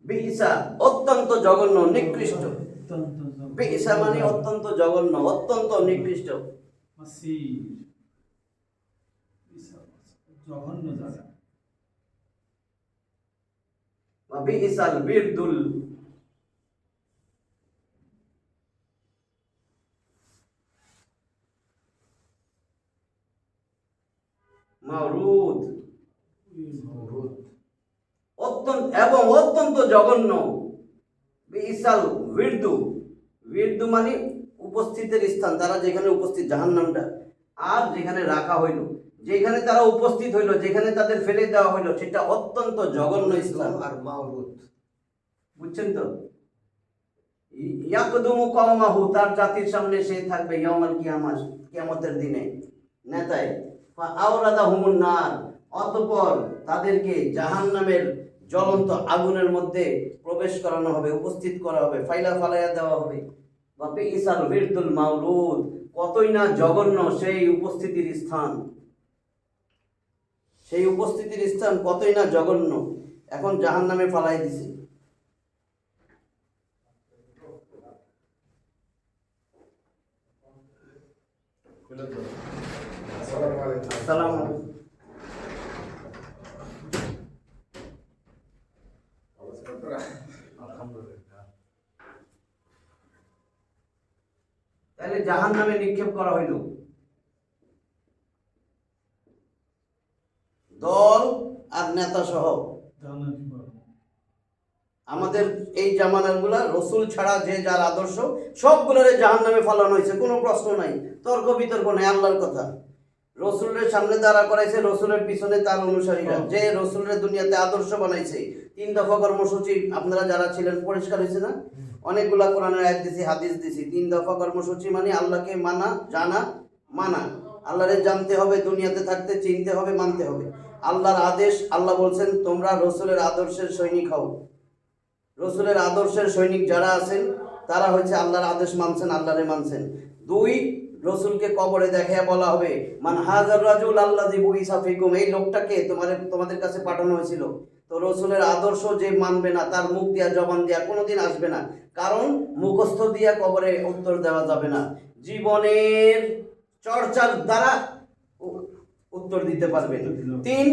বিইসা, অত্যন্ত জঘন্য, নিকৃষ্ট। বিইসা মানে অত্যন্ত জঘন্য, অত্যন্ত নিকৃষ্ট। মাসির জঘন্য জায়গা। বা বিইসাল বিরদুল, মারুদ, অত্যন্ত জঘন্য। বিইসাল বিরদু, বিরদু মানে উপস্থিতের স্থান, তারা যেখানে উপস্থিত, জাহান্নামটা। আর যেখানে রাখা হইল, যেখানে তারা উপস্থিত হইল, যেখানে তাদের ফেলে দেওয়া হইল, সেটা অত্যন্ত জঘন্য স্থান। আর মাউরুদ, বুঝছেন তো? ইয়াকদুমু কওমাহু, তার জাতির সামনে সে থাকবে ইয়াউমাল কিয়ামা, কিয়ামতের দিনে, নেতায়। ফা আওরাদাহুমুন নার, অতঃপর তাদেরকে জাহান্নামের জ্বলন্ত আগুনের মধ্যে প্রবেশ করানো হবে, উপস্থিত করা হবে, ফালাইয়া দেওয়া হবে। বা বিইসাল বিরদুল মাউরুদ, কতই না জঘন্য সেই উপস্থিতির স্থান, কতই না জঘন্য। এখন জাহান্নামে ফালাই দিছে। আসসালামু আলাইকুম। তাহলে জাহান্নামে নিক্ষেপ করা হইল। দল আর নেতা সহ আমাদের এই জামানার গুলা রসুল ছাড়া যে যার আদর্শ সবগুলোরে জাহান্নামে ফালানো হয়েছে, কোনো প্রশ্ন নাই, তর্ক বিতর্ক নাই। আল্লাহর কথা, রসুলের সামনে দাঁড়া করাইছে, রসুলের পিছনে তার অনুসারীরা, যে রসুলের দুনিয়াতে আদর্শ বানাইছে। 3 দফা কর্মসূচি আপনারা যারা ছিলেন পরিষ্কার হয়েছে না? অনেকগুলা কোরআনের আয়াত দিছি, হাদিস দিছি। 3 দফা কর্মসূচি মানে আল্লাহকে মানা, জানা, মানা। আল্লাহরে জানতে হবে, দুনিয়াতে থাকতে চিনতে হবে, মানতে হবে। আল্লাহর আদেশ, আল্লাহ বলছেন তোমরা রসুলের আদর্শের সৈনিক হও। রসুলের আদর্শের সৈনিক যারা আছেন তারা হচ্ছে আল্লাহর আদেশ মানছেন, আল্লাহরে মানছেন। 2, রসুলকে কবরে দেখাইয়া বলা হবে মান হাজার রাজুল আল্লাযী বুইসা ফিকুম, এই লোকটাকে তোমাদের কাছে পাঠানো হয়েছিল। তো রসুলের আদর্শ যে মানবে না, তার মুখ দিয়া জবান দিয়া কোনোদিন আসবে না, কারণ মুখস্থ দিয়া কবরে উত্তর দেওয়া যাবে না। জীবনের চর্চার দ্বারা উত্তর দিতে পারবেন। 3,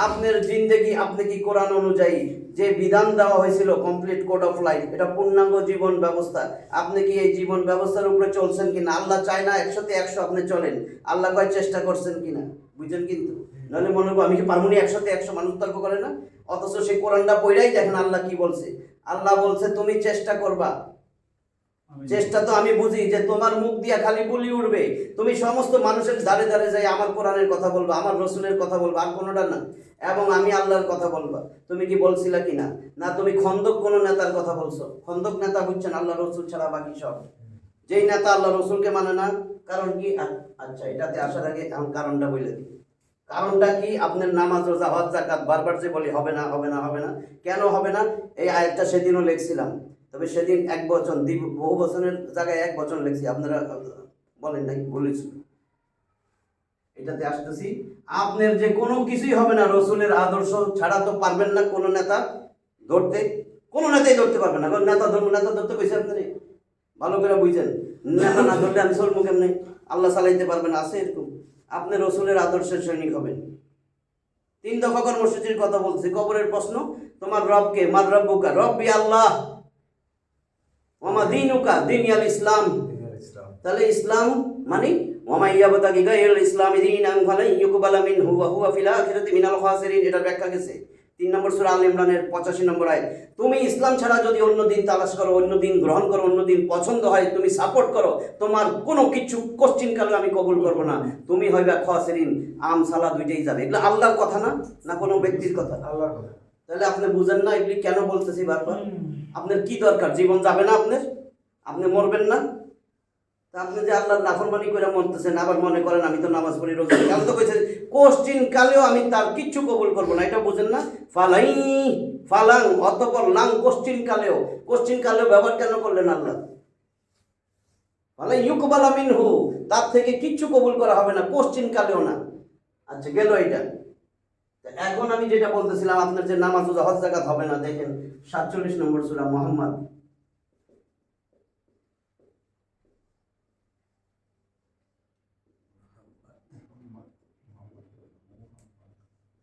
আপনার জিন্দেগি, আপনি কি কোরআন অনুযায়ী যে বিধান দেওয়া হয়েছিল, কমপ্লিট কোড অফ লাইফ, এটা পূর্ণাঙ্গ জীবন ব্যবস্থা, আপনি কি এই জীবন ব্যবস্থার উপরে চলছেন কিনা? আল্লাহ চায় না 100তে 100 আপনি চলেন, আল্লাহ কয় চেষ্টা করছেন কিনা, বুঝছেন? কিন্তু নাহলে মনে করবো আমি কি পারবো না 100তে 100, মানুষ তর্ক করে না। অথচ সেই কোরআনটা পড়াই দেখেন আল্লাহ কি বলছে। আল্লাহ বলছে তুমি চেষ্টা করবা। চেষ্টা তো আমি বুঝি যে তোমার মুখ দিয়া খালি বলি উঠবে, তুমি সমস্ত মানুষের ধারে ধারে যাই আমার কোরআনের কথা বলবা, আমার রসুলের কথা বলবা, আর কোনোটা না, এবং আমি আল্লাহর কথা বলবা। তুমি কি বলছিলা কিনা? না, তুমি খন্দক কোনো নেতার কথা বলছো। খন্দক নেতা বুঝছেন আল্লাহ রসুল ছাড়া বাকি সব। যেই নেতা আল্লাহ রসুলকে মানে না, কারণ কি? আচ্ছা, এটাতে আসার আগে কারণটা বলে দিই। কারণটা কি? আপনার নামাজ, রোজা, হজ, যাকাত বারবার যে বলি হবে না হবে না হবে না, কেন হবে না? এই আয়াতটা সেদিনও লিখছিলাম, তবে সেদিন 1 বচন, বহু বচনের জায়গায় 1 বচন লিখছি, আপনারা বলেন নাই, বলেছি। এটাতে আসতেছি, আপনার যে কোনো কিছুই হবে না রসুলের আদর্শ ছাড়া, তো পারবেন না কোনো নেতা ধরতে, কোনো নেতাই ধরতে পারবে না। নেতা ধরতে কইছে আপনারা, ভালো করে বুঝছেন। নেশা না ধরলে আমি চলবো কেমনে, আল্লাহ চালাইতে পারবেন, আছে এরকম? আপনি রসুলের আদর্শের সৈনিক হবেন। 3 দফা কর্মসূচির কথা বলছি। কবরের প্রশ্ন, তোমার রবকে, মার রব্বুকা, রব্বি আল্লাহ, ওমা দিনুকা, দিনিয়াল ইসলাম। ইসলাম। তাহলে ইসলাম মানে ওমা ইয়াবতাগি গায়রুল ইসলামি দীনান ফালান ইউকবালা মিনহু ওয়া হুয়া ফিল আখিরাতি মিনাল খাসিরিন। এটার ব্যাখ্যা গেছে 3 নম্বর সূরা আল ইমরানের 85 নম্বর আয়াত। তুমি ইসলাম ছাড়া যদি অন্য দিন তালাশ করো, অন্য দিন গ্রহণ করো, অন্য দিন পছন্দ হয়, তুমি সাপোর্ট করো, তোমার কোনো কিছু কোশ্চিন কালে আমি কবুল করবো না, তুমি হইবা খাসিরিন। আম সালা দুইটাই যাবে। এগুলো আল্লাহর কথা না, না কোনো ব্যক্তির কথা? আল্লাহর কথা। তাহলে আপনি বুঝেন না এগুলি কেন বলতেছি বারবার? আপনার কি দরকার? জীবন যাবে না আপনার? আপনি মরবেন না? তা আপনি যে আল্লাহর নাফরমানি করে মরতেছেন, আবার মনে করেন আমি তো নামাজ পড়ি, রোজা করি। আমি তো কইছি কোশ্চিন কালেও আমি তার কিচ্ছু কবুল করবো না, এটা বুঝেন না? ফালাই ফালাং অতঃপর লাং, কোশ্চিন কালেও। কোশ্চিন কালেও ব্যবহার কেন করলেন আল্লাহ? ফালাই ইউকবালা মিনহু, তার থেকে কিচ্ছু কবুল করা হবে না, কোশ্চিন কালেও না। আচ্ছা গেল এটা। এখন আমি যেটা বলতেছিলাম, আপনার যে নামাজ রোজা হজ যাকাত হবে না, দেখেন 47 নম্বর সূরা মুহাম্মদ।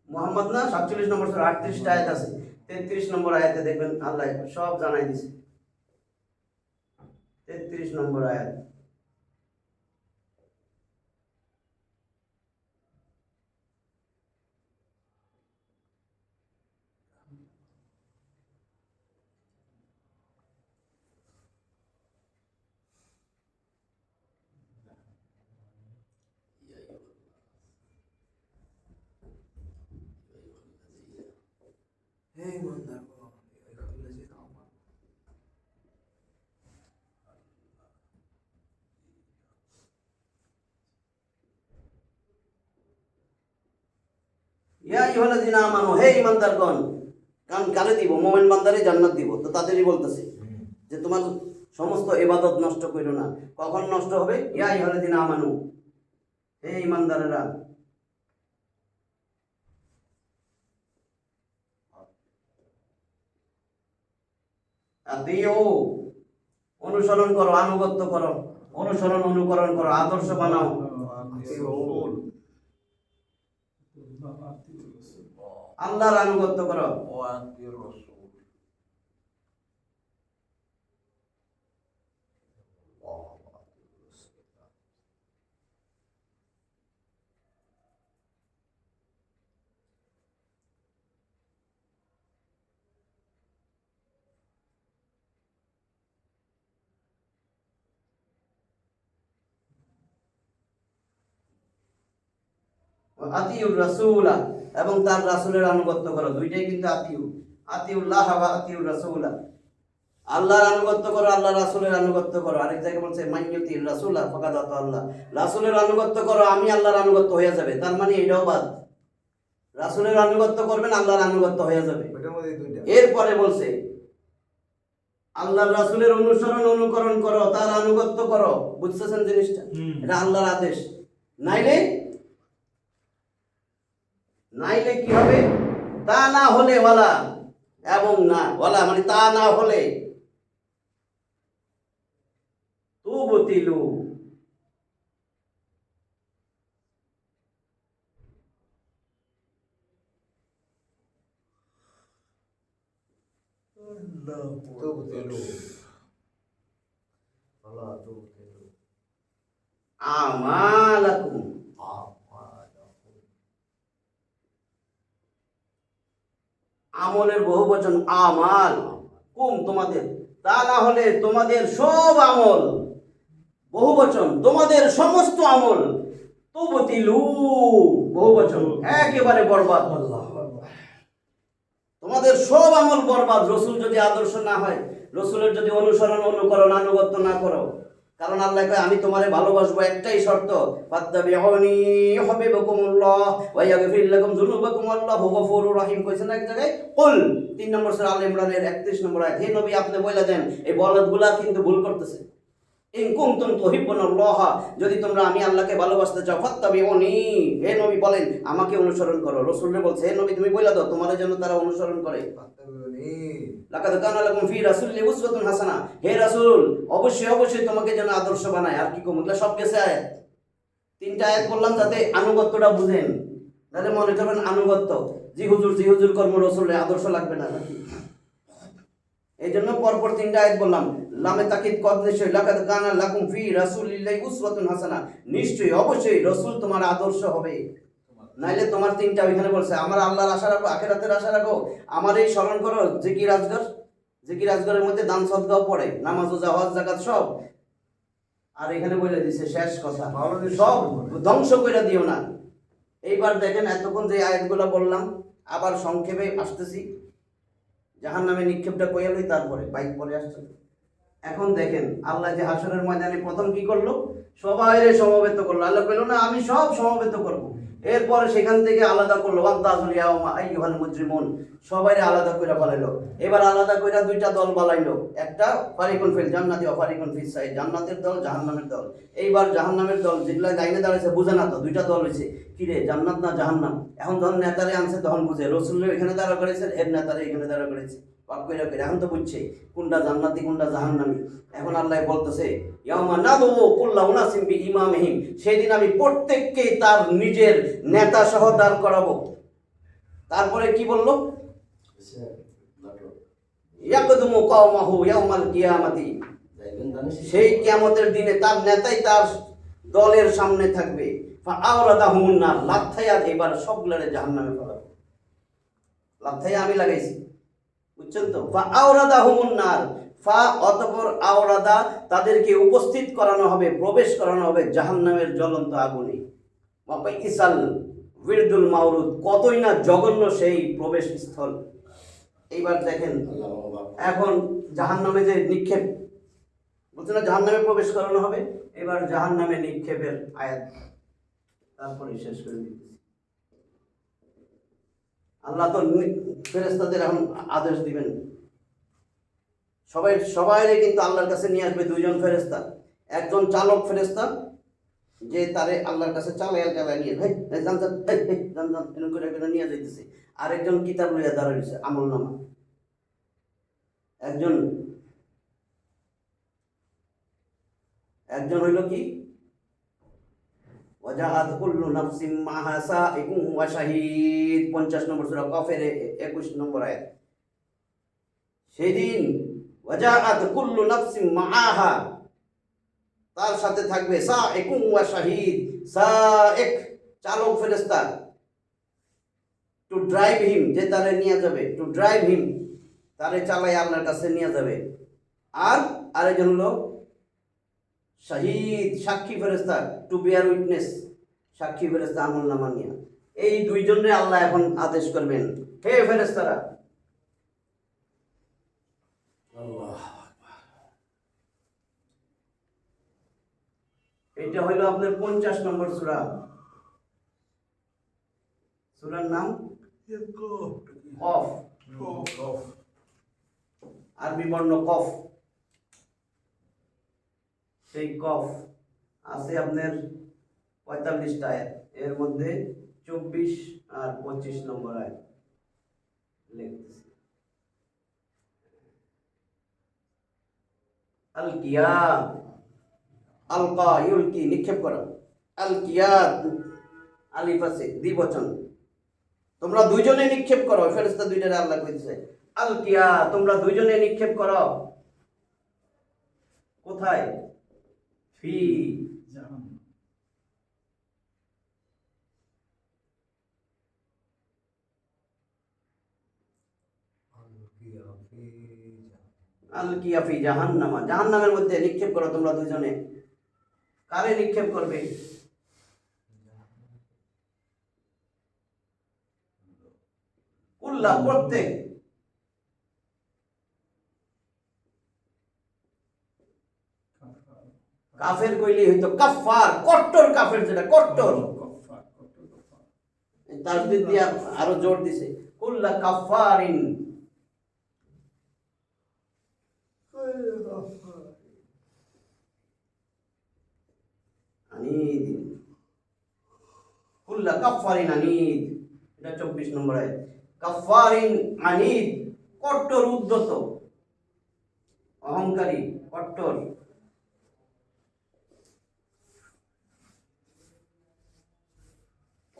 মুহাম্মদ না, 47 নম্বর সূরা 38 আয়াত আছে। 33 নম্বর আয়াতে দেখবেন আল্লাহ সব জানাই দিছে। 33 নম্বর আয়াত। হে ইমানদারগণ, আইয়ুহাল্লাযীনা আমানু। ইয়া আইয়ুহাল্লাযীনা আমানু, হে ঈমানদারগণ। কারণ কারে দিব? মুমিন বান্দারে জান্নাত দিব। তো তাদেরই বলতেছে যে তোমার সমস্ত ইবাদত নষ্ট কইরো না। কখন নষ্ট হবে? ইয়া আইয়ুহাল্লাযীনা আমানু, হে ঈমানদারেরা। আতিউ, অনুসরণ করো, আনুগত্য করো, অনুসরণ অনুকরণ করো, আদর্শ বানাও। আল্লাহর আনুগত্য করো। আতিউর রাসূলা, এবং তার রাসূলের আনুগত্য করো। দুইটাই কিন্তু আতিউ, আতিউল্লাহ ওয়া আতিউর রাসূলা। আল্লাহর আনুগত্য করো, আল্লাহর রাসূলের আনুগত্য করো। আরেক জায়গায় বলছে মাইয়ুতির রাসূলা ফাকাদ আতা আল্লাহ। রাসূলের আনুগত্য করো, আমি আল্লাহর আনুগত্য হয়ে যাবে। তার মানে এটাও বাদ। রাসূলের আনুগত্য করবেন, আল্লাহর আনুগত্য হয়ে যাবে। ওইটার মধ্যে দুইটা। এরপরে বলছে আল্লাহর রাসূলের অনুসরণ অনুকরণ করো, তার আনুগত্য করো। বুঝতেছেন জিনিসটা? এটা আল্লাহর আদেশ। নাইলে নাইলে কি হবে? তা না হলে ওয়ালা, এবং না ওয়ালা মানে তা না হলে তুবতিলু, তুবতিলু। আল্লাহ তুবতিলু আমালাকুম, আমলের বহুবচন আমাল, কুম তোমাদের, তা না হলে তোমাদের সব আমল, বহুবচন তোমাদের সমস্ত আমল, তুবতিলু বহুবচন, একেবারে বরবাদ। তোমাদের সব আমল বরবাদ। রসুল যদি আদর্শ না হয়, রসুলের যদি অনুসরণ অনুকরণ আনুগত্য না করো। কারণ আল্লাহ কয় আমি তোমারে ভালোবাসবো, একটাই শর্ত, ফাত্তাবিউনি ইউহিব্বুকুমুল্লাহ ওয়া ইয়াগফির লাকুম যুনুবাকুম আল্লাহু গফুরুর রহিম। কইছেন এক জায়গায় কুল 3 নম্বর সূরা আল ইমরানের 31 নম্বর আয়াত। হে নবী আপনি বলে দেন এই বলদগুলা কিন্তু ভুল করতেছে। ইন কুনতুম তুহিব্বুনাল্লাহ, যদি তোমরা আমি আল্লাহকে ভালোবাসতে চাও ফাত্তাবিউনি, হে নবী বলেন আমাকে অনুসরণ করো। রাসূলরে বলছে হে নবী তুমি বইলা দাও তোমার জন্য তারা অনুসরণ করে। লাকাদ কানা লাকুম ফি রাসূলিল্লাহি উসওয়াতুন হাসানাহ, হে রাসূল অবশ্যই অবশ্যই তোমাকে যেন আদর্শ বানায়। আর কি কম, এগুলা সব গেছে আয়াত। 3টা আয়াত বললাম যাতে আনুগত্যটা বুঝেন, তাহলে মনে করবেন আনুগত্য জি হুজুর কর্ম রাসূলের আদর্শ লাগবে না নাকি। এই জন্য পরপর 3টা আয়াত বললাম। লামে তাকিদ কদ নিশ্চয়, লাকাদ কানা লাকুম ফি রাসূলিল্লাহি উসওয়াতুন হাসানাহ, নিশ্চয়ই অবশ্যই রাসূল তোমার আদর্শ হবে। নাইলে তোমার 3টা ওইখানে বলছে আমার আল্লাহর আশা রাখো, আখিরাতের আশা রাখো, আমার এই স্মরণ করো, জিকির আজগরের মধ্যে দান সদকাও পড়ে, নামাজ রোজা হজ যাকাত সব। আর এখানে বলে দিছে শেষ কথা, সব ধ্বংস করে দিও না। এইবার দেখেন এতক্ষণ যে আয়াতগুলো বললাম, আবার সংক্ষেপে আসতেছি। জাহান্নামে নিক্ষেপটা কইয়া লই, তারপরে বাইক পরে আসছে। এখন দেখেন আল্লাহ যে হাসরের ময়দানে প্রথম কি করলো, সবাইরে সমবেত করলো। আল্লাহ কইল না আমি সব সমবেত করব। এরপরে সেখান থেকে আলাদা করলো, ওয়াক্তাজুল ইয়াউমা আইয়ুহাল মুজরিমুন, সবাইরে আলাদা কইরা ফেলাইলো। এবার আলাদা কইরা 2টা দল বানাইলো, একটা ফারিকুন ফিল জান্নাতি ওয়া ফারিকুন ফিস সাইদ, জান্নাতের দল জাহান্নামের দল। এইবার জাহান্নামের দল যেগুলা লাইনে দাঁড়াইছে বুঝে না তো, 2টা দল হইছে কি রে জান্নাত না জাহান্নাম। এখন যখন নেতারে আনছে তখন বুঝে, রাসূলুল্লাহ এখানে দাঁড়া করেছে, এর নেতারে এখানে দাঁড়া করেছে, পাক কইরা কইরা এখন তো বুঝছে কোনটা জান্নাতি কোনটা জাহান্নামী। এখন আল্লাহ বলতেছে ইয়াউমা নাদু কুল্লা উনাসিম বিইমামিহিম, সেদিন আমি প্রত্যেককে তার নিজের নেতা সহ দাঁড় করাবো। তারপরে কি বলল, ইয়াকদুমু কওমাহু ইয়াউমাল কিয়ামাতি, সেই কিয়ামতের দিনে তার নেতাই তার দলের সামনে থাকবে। ফাআওরাদাহুমুন নার, লাথাইয়া এবার সবগুলারে জাহান্নামে ফেলাবো। লাথাইয়া আমি লাগাইছি, বুঝছেন তো। ফাআওরাদাহুমুন নার, ফা অতঃপর আওরাদা, তাদেরকে উপস্থিত করানো হবে, প্রবেশ করানো হবে জাহান্নামের জ্বলন্ত আগুনে। বাবা ইসাল বিরদুল মাউরুদ, কতই না জঘন্য সেই প্রবেশ স্থল। এইবার দেখেন এখন জাহান্নামে যে নিক্ষেপ বলছে না, জাহান্নামে প্রবেশ করানো হবে। এবার জাহান্নামে নিক্ষেপের আয়াত তারপরে শেষ করে দিতেছি। আল্লাহ তো ফেরেশতাদের এখন আদেশ দিবেন, সবাইরে কিন্তু আল্লাহর কাছে নিয়ে আসবে 2জন ফেরেশতা। একজন চালক ফেরেশতা, যে তারে আল্লাহর কাছে চালাইয়া নিয়ে জান এরকম করে নিয়ে যাইতেছে। আরেকজন কিতাব লইয়া দাঁড়াইছে, আমল নামা। একজন হইল কি, ওয়াজাআত কুল্লু নাফসিম মাহা সাইকুম ওয়া শাহীদ, 50 নম্বর সূরা কফের 21 নম্বর আয়াত। সেদিন ওয়াজাআত কুল্লু নাফসিম মাআহা, তার সাথে থাকবে সাইকুম ওয়া শাহীদ, সাইক চালক ফেরেশতা, টু ড্রাইভ হিম, যে তারে নিয়ে যাবে, টু ড্রাইভ হিম, তারে চালাই আল্লাহর কাছে নিয়ে যাবে। আর আরেকজন হলো শাহীদ, সাক্ষী ফেরেশতা, টু বিয়ার উইটনেস, সাক্ষী ফেরেশতা আমল নামা নিয়ে। এই 2জনে আল্লাহ এখন আদেশ করবেন, হে ফেরেশতারা। এটা হইল আপনার 50 নম্বর সূরা। সূরার নাম কফ, আরবি বর্ণ কফ। সেই কফ আছে আপনার 45টা আয়াত, এর মধ্যে 24 আর 25 নম্বর আয়াত লিখতেছি। আল কিয়া, আলকা ইউলকি, নিক্ষেপ করা। আল কিয়া আলিফ আছে, দ্বিবচন। তোমরা 2জনে নিক্ষেপ করো, ফেরেশতা 2টারে আল্লাহ কইতেছে আল কিয়া, তোমরা 2জনে নিক্ষেপ করো। কোথায়? ফি জাহান্নাম। আল আল কিয়া ফি জাহান্নামা, জাহান্নামের মধ্যে নিক্ষেপ করো তোমরা 2জনে। কারে নিক্ষেপ করবে? কুল্লা, প্রত্যেক। কাফের কইলেই হইতো কাফার, কট্টর কাফের, যেটা কট্টর। তাসদীদ দিয়া আরো জোর দিছে, কুল্লা কাফারিন। কুল্লা কাফফারিন আনিদ, এটা 24 নম্বর আয়াত। কাফফারিন আনিদ, কট্টর উদ্ধত, অহংকারী, কট্টর।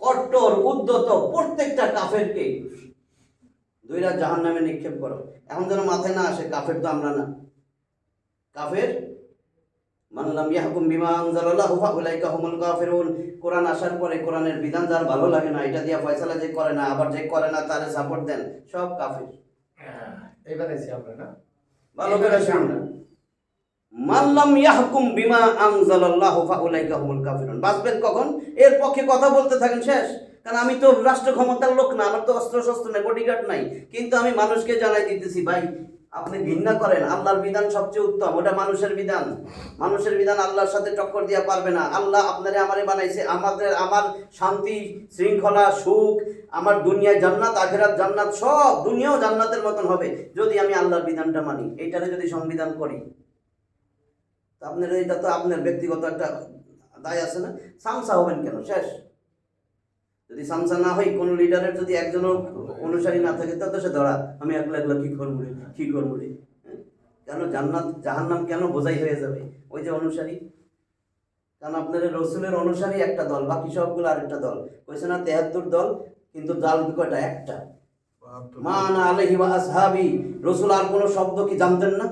কট্টর উদ্ধত প্রত্যেকটা কাফেরকে দুইরা জাহান্নামে নিক্ষেপ করো। এখন যেন মাথায় না আসে কাফের তো আমরা না। কাফের মান লাম ইয়াহকুম বিমা আনজালাল্লাহু ফাউলাইকা হুমুল কাফিরুন। কোরআন আসার পরে কোরআনের বিধান যার ভালো লাগে না, এটা দিয়ে ফয়সালা যে করে না, আবার যে করে না তারে সাপোর্ট দেন, সব কাফের। এবার এসে আমরা না ভালো করে শুনুন, মান লাম ইয়াহকুম বিমা আনজালাল্লাহু ফাউলাইকা হুমুল কাফিরুন। বাঁচবেন কখন? এর পক্ষে কথা বলতে থাকেন, শেষ। কারণ আমি তো রাষ্ট্র ক্ষমতার লোক না, আমার তো অস্ত্র শস্ত্র নেই, বডিগার্ড নাই, কিন্তু আমি মানুষকে জানাই দিতেছি, ভাই আপনি ঘৃণা করেন, আল্লাহর বিধান সবচেয়ে উত্তম, ওটা মানুষের বিধান। মানুষের বিধান আল্লাহর সাথে টক্কর দিয়া পারবে না। আল্লাহ আপনারে আমারে বানাইছে, আমার শান্তি শৃঙ্খলা সুখ, আমার দুনিয়ায় জান্নাত আখিরাত জান্নাত, সব দুনিয়াও জান্নাতের মতন হবে যদি আমি আল্লাহর বিধানটা মানি, এইটারে যদি সংবিধান করি। আপনার এটা তো আপনার ব্যক্তিগত একটা দায় আছে না, সামসা হবেন কেন, শেষ। যদি সামসা না হয়, কোন লিডারের যদি একজনও অনুসারী না থাকে, তো সে ধরা, আমি একলা একলা কি করবো রে, কি করবো রে, কেন জান্নাত জাহান্নাম কেন বোঝাই হয়ে যাবে ওই যে অনুসারী। কারণ আপনার রসুলের অনুসারী একটা দল, বাকি সবগুলো আরেকটা দল। কইছে না 73 দল, কিন্তু দল কয়টা? একটা। মান আলাইহি ওয়া আসহাবি, রসুল আর কোনো শব্দ কি জানতেন না?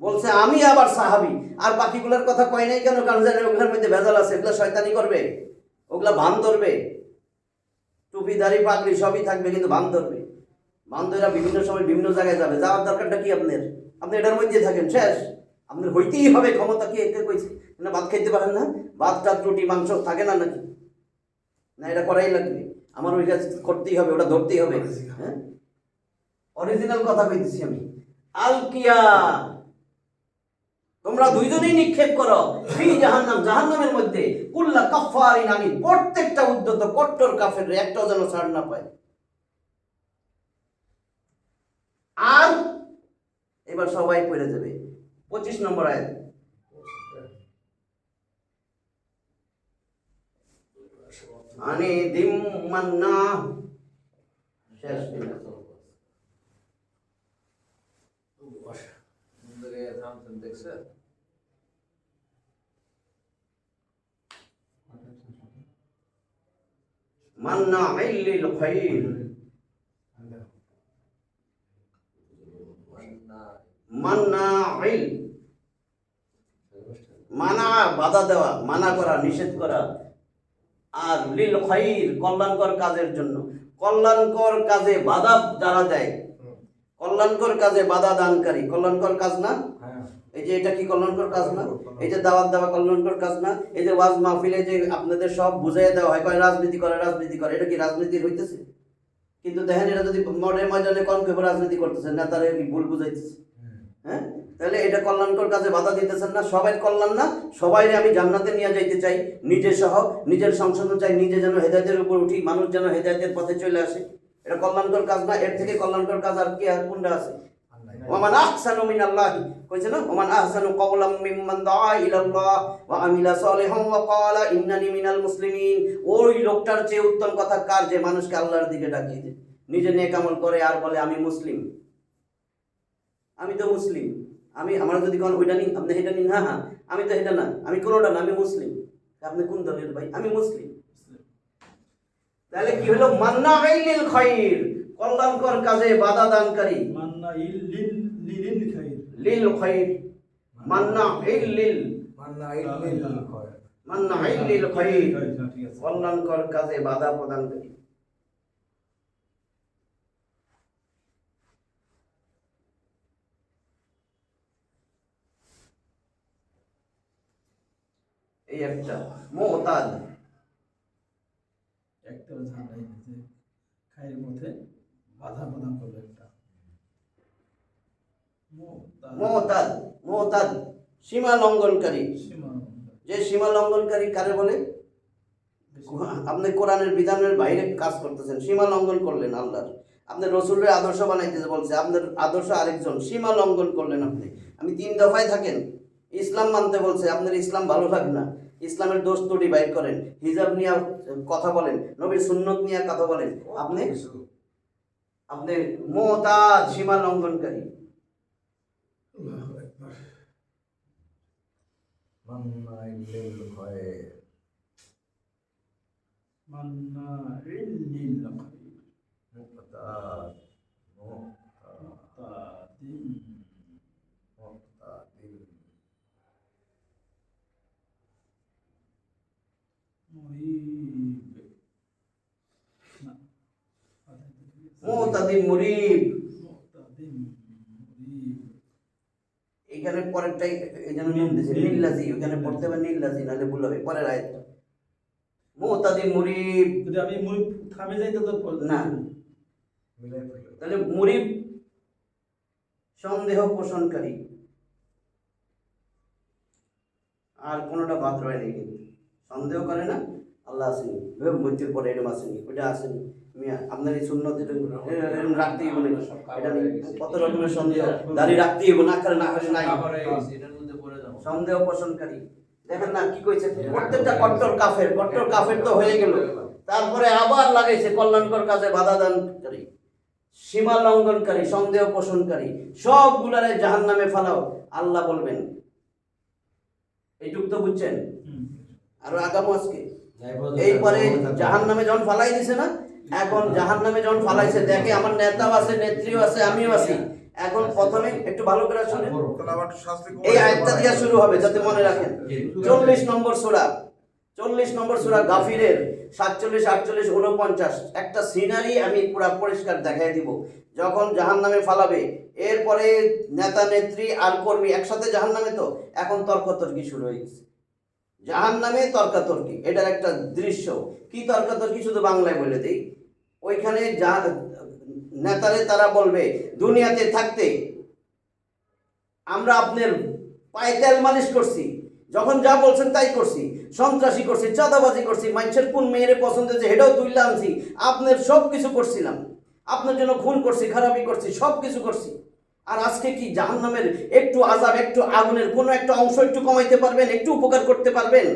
বলছে আমি আবার সাহাবি, আর বাকিগুলোর কথা কয় নাই কেন? কারণ জানেন ওগুলোর মধ্যে ভেজাল আছে, ওগুলো শয়তানি করবে, ওগুলা ভান ধরবে, টুপি দাড়ি পাগড়ি সবই থাকবে, কিন্তু ভান ধরবে। ভান ধরা বিভিন্ন সময় বিভিন্ন জায়গায় যাবে, যাওয়ার দরকারটা কি আপনার? আপনি এটার মধ্যে থাকেন, শেষ। আপনার হইতেই হবে ক্ষমতা, কি একে কইছে না ভাত খাইতে পারেন না? ভাত টাত রুটি মাংস থাকে না নাকি? না, এটা করাই লাগবে, আমার ওই কাজ করতেই হবে, ওটা ধরতেই হবে। হ্যাঁ, অরিজিনাল কথা কইতেছি আমি। আলকিয়া, তোমরা দুইজনেই নিক্ষেপ করো ফি জাহান্নাম, জাহান্নামের মধ্যে, কুল্লা কাফফারিন আনিদ, প্রত্যেকটা উদ্ধত কট্টর কাফের, একটাও যেন ছাড় না পায়। আর এবার সবাই পড়ে যাবে 25 নম্বর আয়াত। আনিদিম মান্না, শেষ। থামছেন দেখছেন? মান্না লিল খাইর, মান্নাইল, মানা বাধা দেওয়া, মানা করা, নিষেধ করা। আর লিল খাইর, কল্যাণকর কাজের জন্য। কল্যাণকর কাজে বাধা যারা দেয়, কল্যাণকর কাজে বাধা দানকারী, কল্যাণকর কাজ না? এই যে এটা কি কল্যাণকর কাজ না? এই যে দাওয়াত দেওয়া কল্যাণকর কাজ না? এই যে ওয়াজ মাহফিলে যে আপনাদের সব বুঝাইয়া দেওয়া হয়, কয় রাজনীতি করে, রাজনীতি করে, এটা কি রাজনীতির হইতেছে? কিন্তু দেখেন, এটা যদি মডের ময়দানে কোন কেউ রাজনীতি করতেছেন না, তারা কি ভুল বুঝাইতেছে? হ্যাঁ, তাহলে এটা কল্যাণকর কাজে বাধা দিতেছেন না? সবাই কল্যাণ না? সবাই আমি জান্নাতে নিয়ে যাইতে চাই, নিজে সহ, নিজের সংশোধন চাই, নিজে যেন হেদায়েতের উপর উঠি, মানুষ যেন হেদায়েতের পথে চলে আসে। এটা কল্যাণকর কাজ না? এর থেকে কল্যাণকর কাজ আর কি, আর কোনটা আছে? ওমান আহসানু মিনাল্লাহি, কইছে না, ওমান আহসানু কওলাম মিম্মান দাআ ইলাল্লাহ ওয়া আমিলা সালিহান ওয়া ক্বালা ইন্নানি মিনাল মুসলিমিন। ওই লোকটার চেয়ে উত্তম কথা কার, যে মানুষকে আল্লাহর দিকে ডাকিয়ে দেয়, নিজে নেক আমল করে আর বলে আমি মুসলিম, আমি তো মুসলিম। আমি আমার যদি কোন ওইটা নিন, আপনি এটা নিন, হ্যাঁ হ্যাঁ আমি তো এটা না, আমি কোনোটা না, আমি মুসলিম। আপনি কোন দলের ভাই? আমি মুসলিম। তাহলে কি হলো? মান্নাইল খাইর, কল্যাণকর কাজে বাধা দানকারী। মান্নাইল লিল খাইর, লিল খাইর, মান্নাইল লিল, মান্নাইল লিল খাইর, ঠিক আছে। কল্যাণকর কাজে বাধা প্রদানকারী। এই একটা মুতাদ, একটা ঝালাই যে খাইয়ের মধ্যে বাধা প্রদান করবে একটা মুতাদ, মুতাদ সীমা লঙ্ঘনকারী। সীমা যে সীমা লঙ্ঘনকারী কারে বলে? আপনি কোরআনের বিধানের বাইরে কাজ করতেছেন, সীমা লঙ্ঘন করলেন আল্লাহর। আপনি রসুলের আদর্শ বানাইতে বলছে, আপনার আদর্শ আরেকজন, সীমা লঙ্ঘন করলেন আপনি। আমি 3 দফায় থাকেন, ইসলাম মানতে বলছে, আপনার ইসলাম ভালো লাগে না, ইসলামের দোষ ত্রুটি বাইর করেন, হিজাব নিয়ে কথা বলেন, নবীর সুন্নত নিয়ে কথা বলেন, আপনি আপনি মুতাদ সীমা লঙ্ঘনকারী। আল্লাহু আকবার। মান্নাইল লিল খায়র। মান্নাইল লিল খায়র। মুক্তাদ মুতাদিম। মুক্তাদিম। মুরিব। না। মুতাদিম মুরিব। মুতাদিম মুরিব। এখানে পরেরটাই এই জন্য নুন দিয়েছে নীল্লাজি, ওখানে পড়তে হবে নীল্লাজি, নাহলে ভুল হবে। পরের আয়াতটা মুতাদিম মুরিব। যদি আমি মুরিব থামে যাই তো না। মিলাই ফেলো। তাহলে মুরিব সন্দেহ পোষণকারী, আর কোনোটা বাদ রয় নেই। কিন্তু সন্দেহ করে না আল্লাহ আসেনি, মৃত্যুর পরে এরকম আসেনি, ওইটা আসেনি। মিয়া আপনার এই সুন্নত এরকম রাখতেই বলে এটা নেই, কত রকমের সন্দেহ, দাঁড়িয়ে রাখতেই হবে, না করে না করে নাই, এটার মধ্যে পড়ে যাবো। সন্দেহ পোষণকারী। দেখেন না কি কইছে, প্রত্যেকটা কট্টর কাফের, কট্টর কাফের তো হয়ে গেল, তারপরে আবার লাগাইছে কল্যাণকর কাজে বাধা দানকারী, সীমা লঙ্ঘনকারী, সন্দেহ পোষণকারী, সবগুলারে জাহান্নামে ফালাও। আল্লাহ বলবেন, এইটুক তো বুঝছেন। আরো আগামো আজকে এইপরে জাহান্নামে যখন ফালাই দিছে না, এখন জাহান্নামে যখন ফালাইছে, দেখে আমার নেতাও আছে, নেত্রীও আছে, আমিও আছি। এখন প্রথমে একটু ভালো করে শুনেন, তাহলে আবার শাস্তি এই আয়াতটা দিয়ে শুরু হবে, যাতে মনে রাখেন। 40 নম্বর সূরা, 40 নম্বর সূরা গাফিরের 47, 48, 49 একটা সিনারি আমি পুরা পরিষ্কার দেখাই দিব। যখন জাহান্নামে ফালাবে, এরপরে নেতা নেত্রী আর কর্মী একসাথে জাহান্নামে, তো এখন তর্কতর্কি শুরু হয়ে গেছে। জাহান্নামে তর্কাতর্কি, এটার একটা দৃশ্য। কি তর্কাতর্কি শুধু বাংলায় বলে দিই। ওইখানে নেতারে তারা বলবে, দুনিয়াতে থাকতে আমরা আপনার পায়ে তেল মালিশ করছি, যখন যা বলছেন তাই করছি, সন্ত্রাসী করছি, চাঁদাবাজি করছি, মানুষের কোন মেয়েরে পছন্দ হয়েছে হেটাও তুইলা আনছি, আপনার সব কিছু করছিলাম, আপনার জন্য খুন করছি, খারাপি করছি, সব কিছু করছি। আর আজকে কি জাহান্নামের একটু আযাব, একটু আগুনের কোনো একটা অংশ একটু কমাইতে পারবেন, একটু উপকার করতে পারবেন?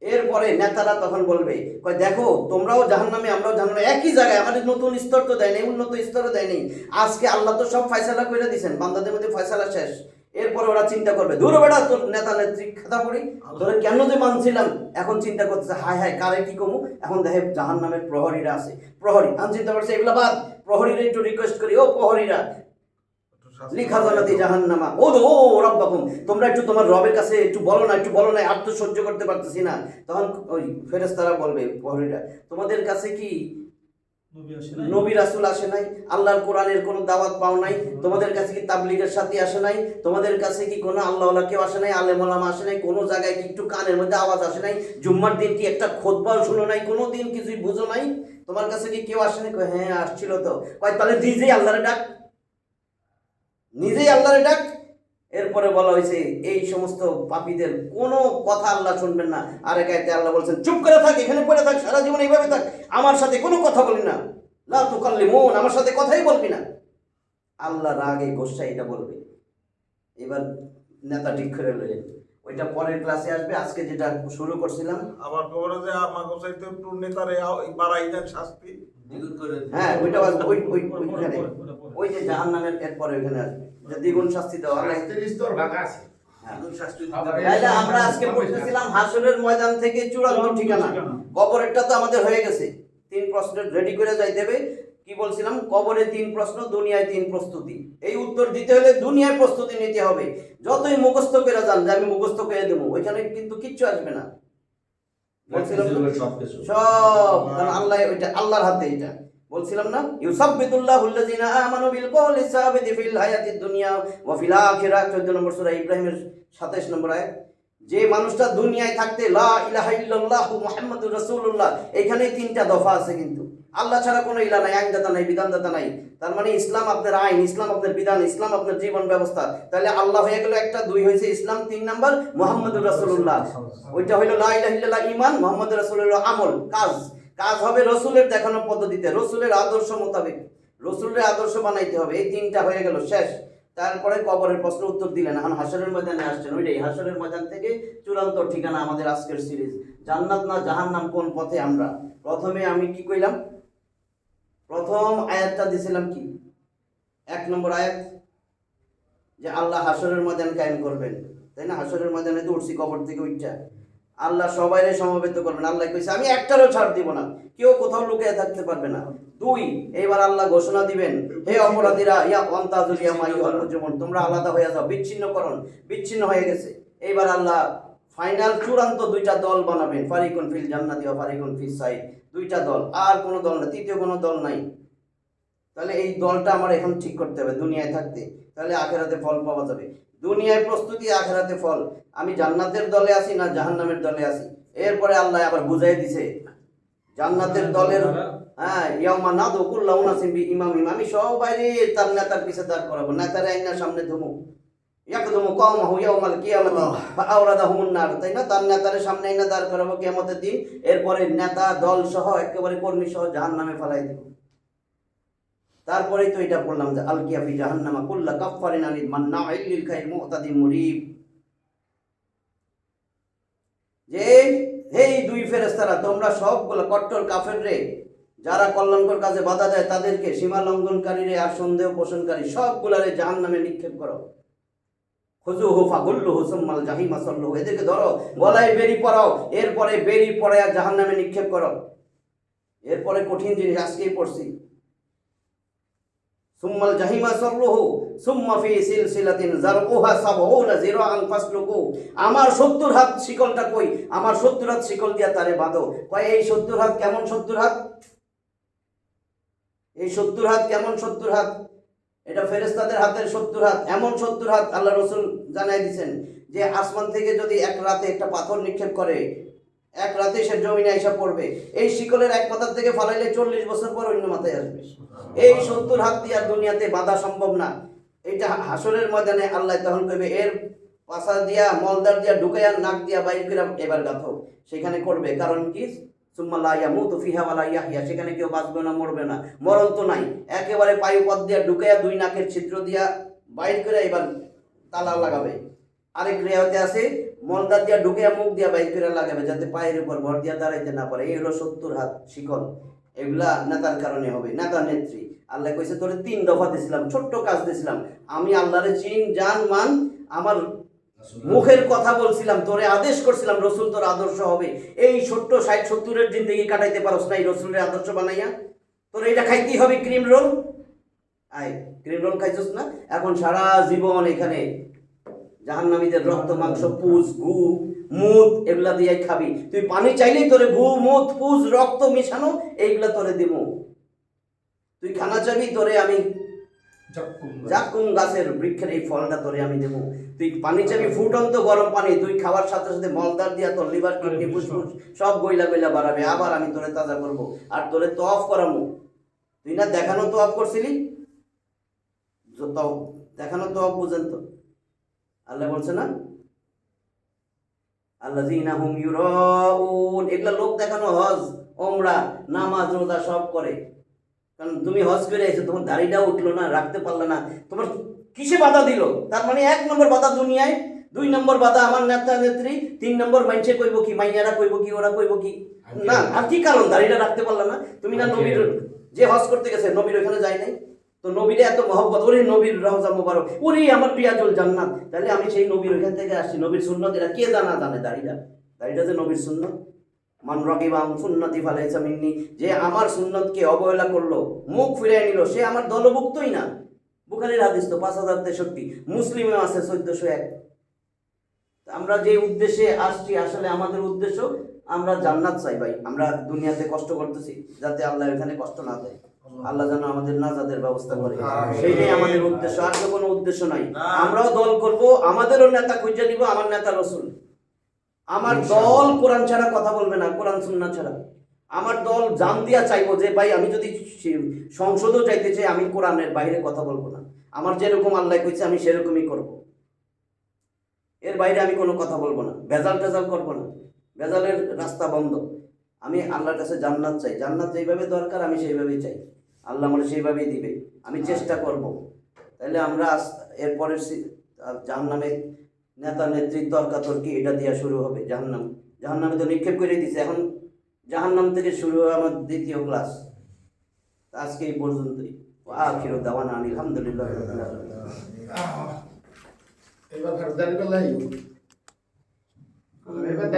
এরপরে নেতারা তখন বলবে, কয় দেখো তোমরাও জাহান্নামে, আমরাও জাহান্নামে, একই জায়গায়, আমাদের নতুন স্তর তো দেয়নি, উন্নত স্তরও দেয়নি। আজকে আল্লাহ তো সব ফয়সালা করে দিয়েছেন, বান্দাদের মধ্যে ফয়সালা শেষ। এরপরে ওরা চিন্তা করবে, দূর বেড়া তোর নেতা নেত্রী খাতা পড়ি, তোরা কেন যে মানছিলাম। এখন চিন্তা করতেছে, হায় হায় কারে কি কমু। এখন দেখে জাহান্নামের প্রহরীরা আছে, প্রহরী আমি চিন্তা করছে এগুলা বাদ, প্রহরীরা একটু রিকোয়েস্ট করি, ও প্রহরীরা লিখা জানাতি জাহান্নামা ও ও রাব্বাকুম, তোমরা একটু তোমার রবের কাছে একটু বলো না, একটু বলো না, আর তো সহ্য করতে পারতেছি না। তখন ওই ফেরেশতারা বলবে, প্রহরীরা, তোমাদের কাছে কি নবী রাসূল আসে নাই? আল্লাহর কোরআনের কোনো দাওয়াত পাও নাই? তোমাদের কাছে কি তাবলীগের সাথী আসে নাই? তোমাদের কাছে কি কোনো আল্লাহওয়ালা কেউ আসে নাই? আলেম ওলামা আসে নাই? কোনো জায়গায় কি একটু কানের মধ্যে আওয়াজ আসে নাই? জুম্মার দিন কি একটা খুতবাও শুনো নাই? কোনো দিন কিছুই বুঝো নাই? তোমার কাছে কি কেউ আসে নাই? কয় হ্যাঁ আসছিল তো। কয় তাহলে নিজেই আল্লাহরে ডাক, নিজেই আল্লাহরে ডাক। এরপরে বলা হয়েছে এই সমস্ত পাপীদের কোনো কথা আল্লাহ শুনবেন না। আর একাইতে আল্লাহ বলছেন, চুপ করে থাক, এখানে পড়ে থাক, সারা জীবন এইভাবে থাক, আমার সাথে কোনো কথা বলি না, লা তুকাল্লিমুন, আমার সাথে কথাই বলবি না। আল্লাহ রাগে গোসা এটা বলবে। এবার নেতা ঠিক করে লইলেন, ওইটা পরের ক্লাসে আসবে। আজকে যেটা শুরু করছিলাম, আবার খবরে যে আমাকে চাইতে একটু নেতারে বাড়াই দেন শাস্তি। দ্বিগুণ করে দিন। হ্যাঁ ওইটা আসবে, ওইখানে ওই যে জাহান্নামের এরপরে ওইখানে আসবে, যে দ্বিগুণ শাস্তি দেওয়া আল্লাহ। দ্বিগুণ শাস্তি তাহলে আমরা আজকে পড়তেছিলাম হাসরের ময়দান থেকে চূড়ান্ত ঠিকানা। কবরেরটা তো আমাদের হয়ে গেছে, 3 প্রশ্ন রেডি করে যাইতে হবে। কি বলছিলাম, কবরে 3 প্রশ্ন, দুনিয়ায় 3 প্রস্তুতি। এই উত্তর দিতে হলে দুনিয়ায় প্রস্তুতি নিতে হবে। যতই মুখস্থ করে যান, যে আমি মুখস্থ করে দেবো, ওইখানে কিন্তু কিচ্ছু আসবে না। বলছিলাম সব, কারণ আল্লাহ, ওইটা আল্লাহর হাতে। এটা বলছিলাম না, ইউসাব্বিতুল্লাহুল্লাযিনা আমানু বিল কওলি সাবিতি ফিল হায়াতিদ দুনিয়া ওয়া ফিল আখিরাহ। 14 নম্বর সূরা ইব্রাহিমের 27 নম্বর আয়াত। যে মানুষটা দুনিয়ায় থাকতে লা ইলাহা ইল্লাল্লাহু মুহাম্মাদুর রাসূলুল্লাহ, এখানে 3টা দফা আছে। কিন্তু আল্লাহ ছাড়া কোনো ইলাহ নাই, আইনদাতা নাই, বিধানদাতা নাই। তার মানে ইসলাম আপনার আইন, ইসলাম আপনার বিধান, ইসলাম আপনার জীবন ব্যবস্থা। তাহলে আল্লাহ হয়ে গেল একটা, 2 হয়েছে ইসলাম, 3 নাম্বার মুহাম্মাদুর রাসূলুল্লাহ। ওইটা হলো লা ইলাহা ইল্লাল্লাহ ঈমান, মুহাম্মাদুর রাসূলুল্লাহ আমল, কাজ। কাজ হবে রসুলের দেখানো পদ্ধতিতে, রসুলের আদর্শ মোতাবেক, রসুলের আদর্শ বানাইতে হবে। এই 3টা হয়ে গেল শেষ। তারপরে কবরের প্রশ্ন উত্তর দিলেন, এখন হাসরের ময়দানে আসছেন। ওইটাই হাসরের ময়দান থেকে চূড়ান্ত ঠিকানা আমাদের আজকের সিরিজ, জান্নাত না জাহান্নাম, কোন পথে আমরা। প্রথমে আমি কি কইলাম, প্রথম আয়াতটা দিছিলাম কি, 1 নম্বর আয়াত, যে আল্লাহ হাসরের ময়দান কায়েম করবেন, তাই না? হাসরের ময়দানে তো উঠছি কবর থেকে উঠছা, আল্লাহ সবাইরে সমবেত করবেন। আল্লাহ কইছে আমি একটারও ছাড় দিব না, কেউ কোথাও লুকিয়ে থাকতে পারবে না। 2, এইবার আল্লাহ ঘোষণা দিবেন, হে অপরাধীরা, ইয়া ওয়ান্তাজুল ইয়ামা আইয়ুহাল মুজরিমুন, তোমরা আলাদা হয়ে যাও, বিচ্ছিন্ন হয়ে গেছে। এইবার আল্লাহ ফাইনাল চূড়ান্ত 2টা দল বানাবেন, ফারিকুন ফিল জান্নাতি ওয়া ফারিকুন ফিস সাইদ, 2টা দল, আর কোনো দল না, তৃতীয় কোনো দল নাই। তাহলে এই দলটা আমার এখন ঠিক করতে হবে দুনিয়ায় থাকতে, তাহলে আখেরাতে ফল পাওয়া যাবে। দুনিয়ায় প্রস্তুতি, আখেরাতে ফল। আমি জান্নাতের দলে আছি না জাহান্নামের দলে আছি। এরপরে আল্লাহ আবার বুঝাই দিছে জান্নাতের দলের, হ্যাঁ, ইয়াউমা নাদু কুল্লা উনাসিম বিইমামিহিম, আমি সবাইরে তার নেতার পিছে দাঁড় করাবো, নেতার আইনার সামনে ধুমু, ইয়াকদুমু কওমাহু ইয়াউমাল কিয়ামাতি ফাআওরাদাহুমুন নার, তাই না? তার নেতার সামনে আইনা দাঁড় করাবো কিয়ামতের দিন। এরপরে নেতা দল সহ একেবারে কর্মী সহ জাহান্নামে ফেলাই দেব। তারপরেই তো এটা বললাম যে আলকিয়া ফি জাহান্নামা কুল্লা কাফফারিন আনিল মান্নাইল লিল খাইর মুতাদিম মুরিব, যে এই 2 ফেরেশতারা, তোমরা সবগুলো কট্টর কাফের রে, যারা কল্যাণকর কাজে বাধা দেয় তাদেরকে, সীমা লঙ্ঘনকারী রে আর সন্দেহ পোষণকারী সবগুলারে জাহান্নামে নিক্ষেপ করো। খুযুহু ফাগুল্লুহু সুম্মাল জাহিমা সাল্লুহু, এদেরকে ধরো, গলায় বেড়ি পরাও, এরপরে বেড়ি পরায়া জাহান্নামে নিক্ষেপ করো। এরপরে কঠিন জিনিস আজকেই পড়ছি, সুম্মাল জাহিমা সাল্লুহু সুম্মা ফি সিলসিলাতিন যারউহা 70 যিরাআন ফাসলুকু, আমার 70 হাত শিকলটা কই, আমার 70 হাত শিকল দিয়া তারে বাঁধো। কয় এই 70 হাত কেমন 70 হাত, এই 70 হাত কেমন 70 হাত, এটা ফেরেশতাদের হাতের 70 হাত, এমন 70 হাত আল্লাহ রাসূল জানাই দিয়েছেন যে আসমান থেকে যদি এক রাতে একটা পাথর নিক্ষেপ করে, এক রাতে সে জমিনে এসে পড়বে, এই শিকলের এক মাথা থেকে ফালাইলে 40 বছর পর অন্য মাথায় আসবে। এই 70 হাত দিয়ে দুনিয়াতে বাঁধা সম্ভব না। এটা হাসরের ময়দানে আল্লাহ তখন কইবে, এর পাছা দিয়া মলদার দিয়া ঢুকাইয়া নাক দিয়া বাইর করে এবার গাথো, সেখানে করবে। কারণ কি, সুম্মা লা ইয়ামুতু ফিহা ওয়া লা ইয়াহইয়া, সেখানে কেউ বাঁচবে না, মরবে না, মরণ তো নাই। একেবারে পায়ুপথ দিয়া ঢুকাইয়া 2 নাকের ছিদ্র দিয়া বাইর করে এবার তালা লাগাবে। আরেক রিওয়ায়াতে আছে মলদার দিয়া ঢুকাইয়া মুখ দিয়া বাইর করে লাগাবে, যাতে পায়ের উপর ভর দিয়া দাঁড়াইতে না পারে। এই হলো 70 হাত শিকল। এগুলা নেতার কারণে হবে, নেতা নেত্রী। আল্লাহ কইছে তোরে 3 দফা দিছিলাম, ছোট্ট কাজ দিছিলাম, আমি আল্লাহরে চিন জান মান, আমার মুখের কথা বলছিলাম, তোরে আদেশ করছিলাম, রসুল তোর আদর্শ হবে। এই ছোট্ট 60-70-এর জিন্দগি কাটাইতে পারোস না এই রসুলের আদর্শ বানাইয়া, তোর এটা খাইতেই হবে ক্রিম রোল। আয় ক্রিম রোল খাইছস না, এখন সারা জীবন এখানে জাহান্নামীদের রক্ত মাংস পুজ গু মুত এগুলা দিয়ে খাবি। তুই পানি চাইলেই তোরে গু মুত পুজ রক্ত মিশানো এইগুলা তোরে দিব। তুই খানা চাবি, তোরে আমি জাক্কুম গাছের বৃক্ষের এই ফলটা তোরে আমি দেবো। তুই পানি চাবি ফুটন্ত গরম পানি, তুই খাওয়ার সাথে সাথে মলদার দিয়া তোর লিভার কিডনি ফুসফুস সব গইলা গইলা বাড়াবে, আবার আমি তোরে তাজা করবো আর তোরে তওয়াফ করামু। তুই না দেখানো তওয়াফ করছিলি, দেখানো তওয়াফ বুঝেন তো আল্লাহ বলছে না, আল্লাযীনা হুম ইউরাউন, এগুলা লোক দেখানো হজ ওমরা নামাজ রোজা সব করে। কারণ তুমি হজ করে এসে তোমার দাড়িটা উঠলো না, রাখতে পারলে না, তোমার কিসে বাধা দিল? তার মানে 1 নম্বর বাধা দুনিয়ায়, 2 নম্বর বাধা আমার নেতা নেত্রী, 3 নম্বর মাইনসে কইব কি, মাইয়ারা কইব কি, ওরা কইব কি, না আর কি কারণ দাড়িটা রাখতে পারলে না? তুমি না নবীর যে হজ করতে গেছে নবীর ওখানে যায় নাই তো, নবীরে এত মহব্বত, ওরে নবীর রওজা মুবারক, ওরে আমার রিয়াজুল জান্নাত, তাহলে আমি সেই নবীর ওখান থেকে আসছি। নবীর সুন্নত এরা কে জানে দাড়িটা যে নবীর সুন্নত। মান রাগিবা আন সুন্নতি ফালাইসা মিন্নি, যে আমার সুন্নতকে অবহেলা করলো, মুখ ফিরিয়ে নিল, সে আমার দলভুক্তই না। বুখারীর হাদিস তো 5063, মুসলিমে আছে 1401। আমরা যে উদ্দেশ্যে আসছি, আসলে আমাদের উদ্দেশ্য আমরা জান্নাত চাই ভাই। আমরা দুনিয়াতে কষ্ট করতেছি যাতে আল্লাহ এখানে কষ্ট না দেয়, আল্লাহ যেন আমাদের নাজাতের ব্যবস্থা করে, সেইটাই আমাদের উদ্দেশ্য, আর তো কোনো উদ্দেশ্য নাই। আমরাও দল করব, আমাদেরও নেতা খুঁজে নিব, আমার নেতা রসুল। আমার দল কোরআন ছাড়া কথা বলবে না, কোরআন সুন্নাহ ছাড়া। আমার দল জান দিয়া চাইবো যে ভাই আমি যদি সংসদও চাইতে চাই, আমি কোরআনের বাইরে কথা বলবো না, আমার যেরকম আল্লাহ কইছে আমি সেরকমই করব, এর বাইরে আমি কোনো কথা বলবো না, ভেজাল টেজাল করবো না, ভেজালের রাস্তা বন্ধ। আমি আল্লাহর কাছে জান্নাত চাই, জান্নাত যেইভাবে দরকার আমি সেইভাবেই চাই, আল্লাহ আমার সেইভাবেই দিবে, আমি চেষ্টা করব। তাহলে আমরা এরপরে জাহান্নামে নেতা নেত্রীর তর্কাতর্কি এটা দিয়া শুরু হবে। জাহান্নামে তো নিক্ষেপ করে দিছে, এখন জাহান্নাম থেকে শুরু হবে আমার দ্বিতীয় ক্লাস। আজকে এই পর্যন্তই। আখিরু দাওয়ানা আলহামদুলিল্লাহ। এবার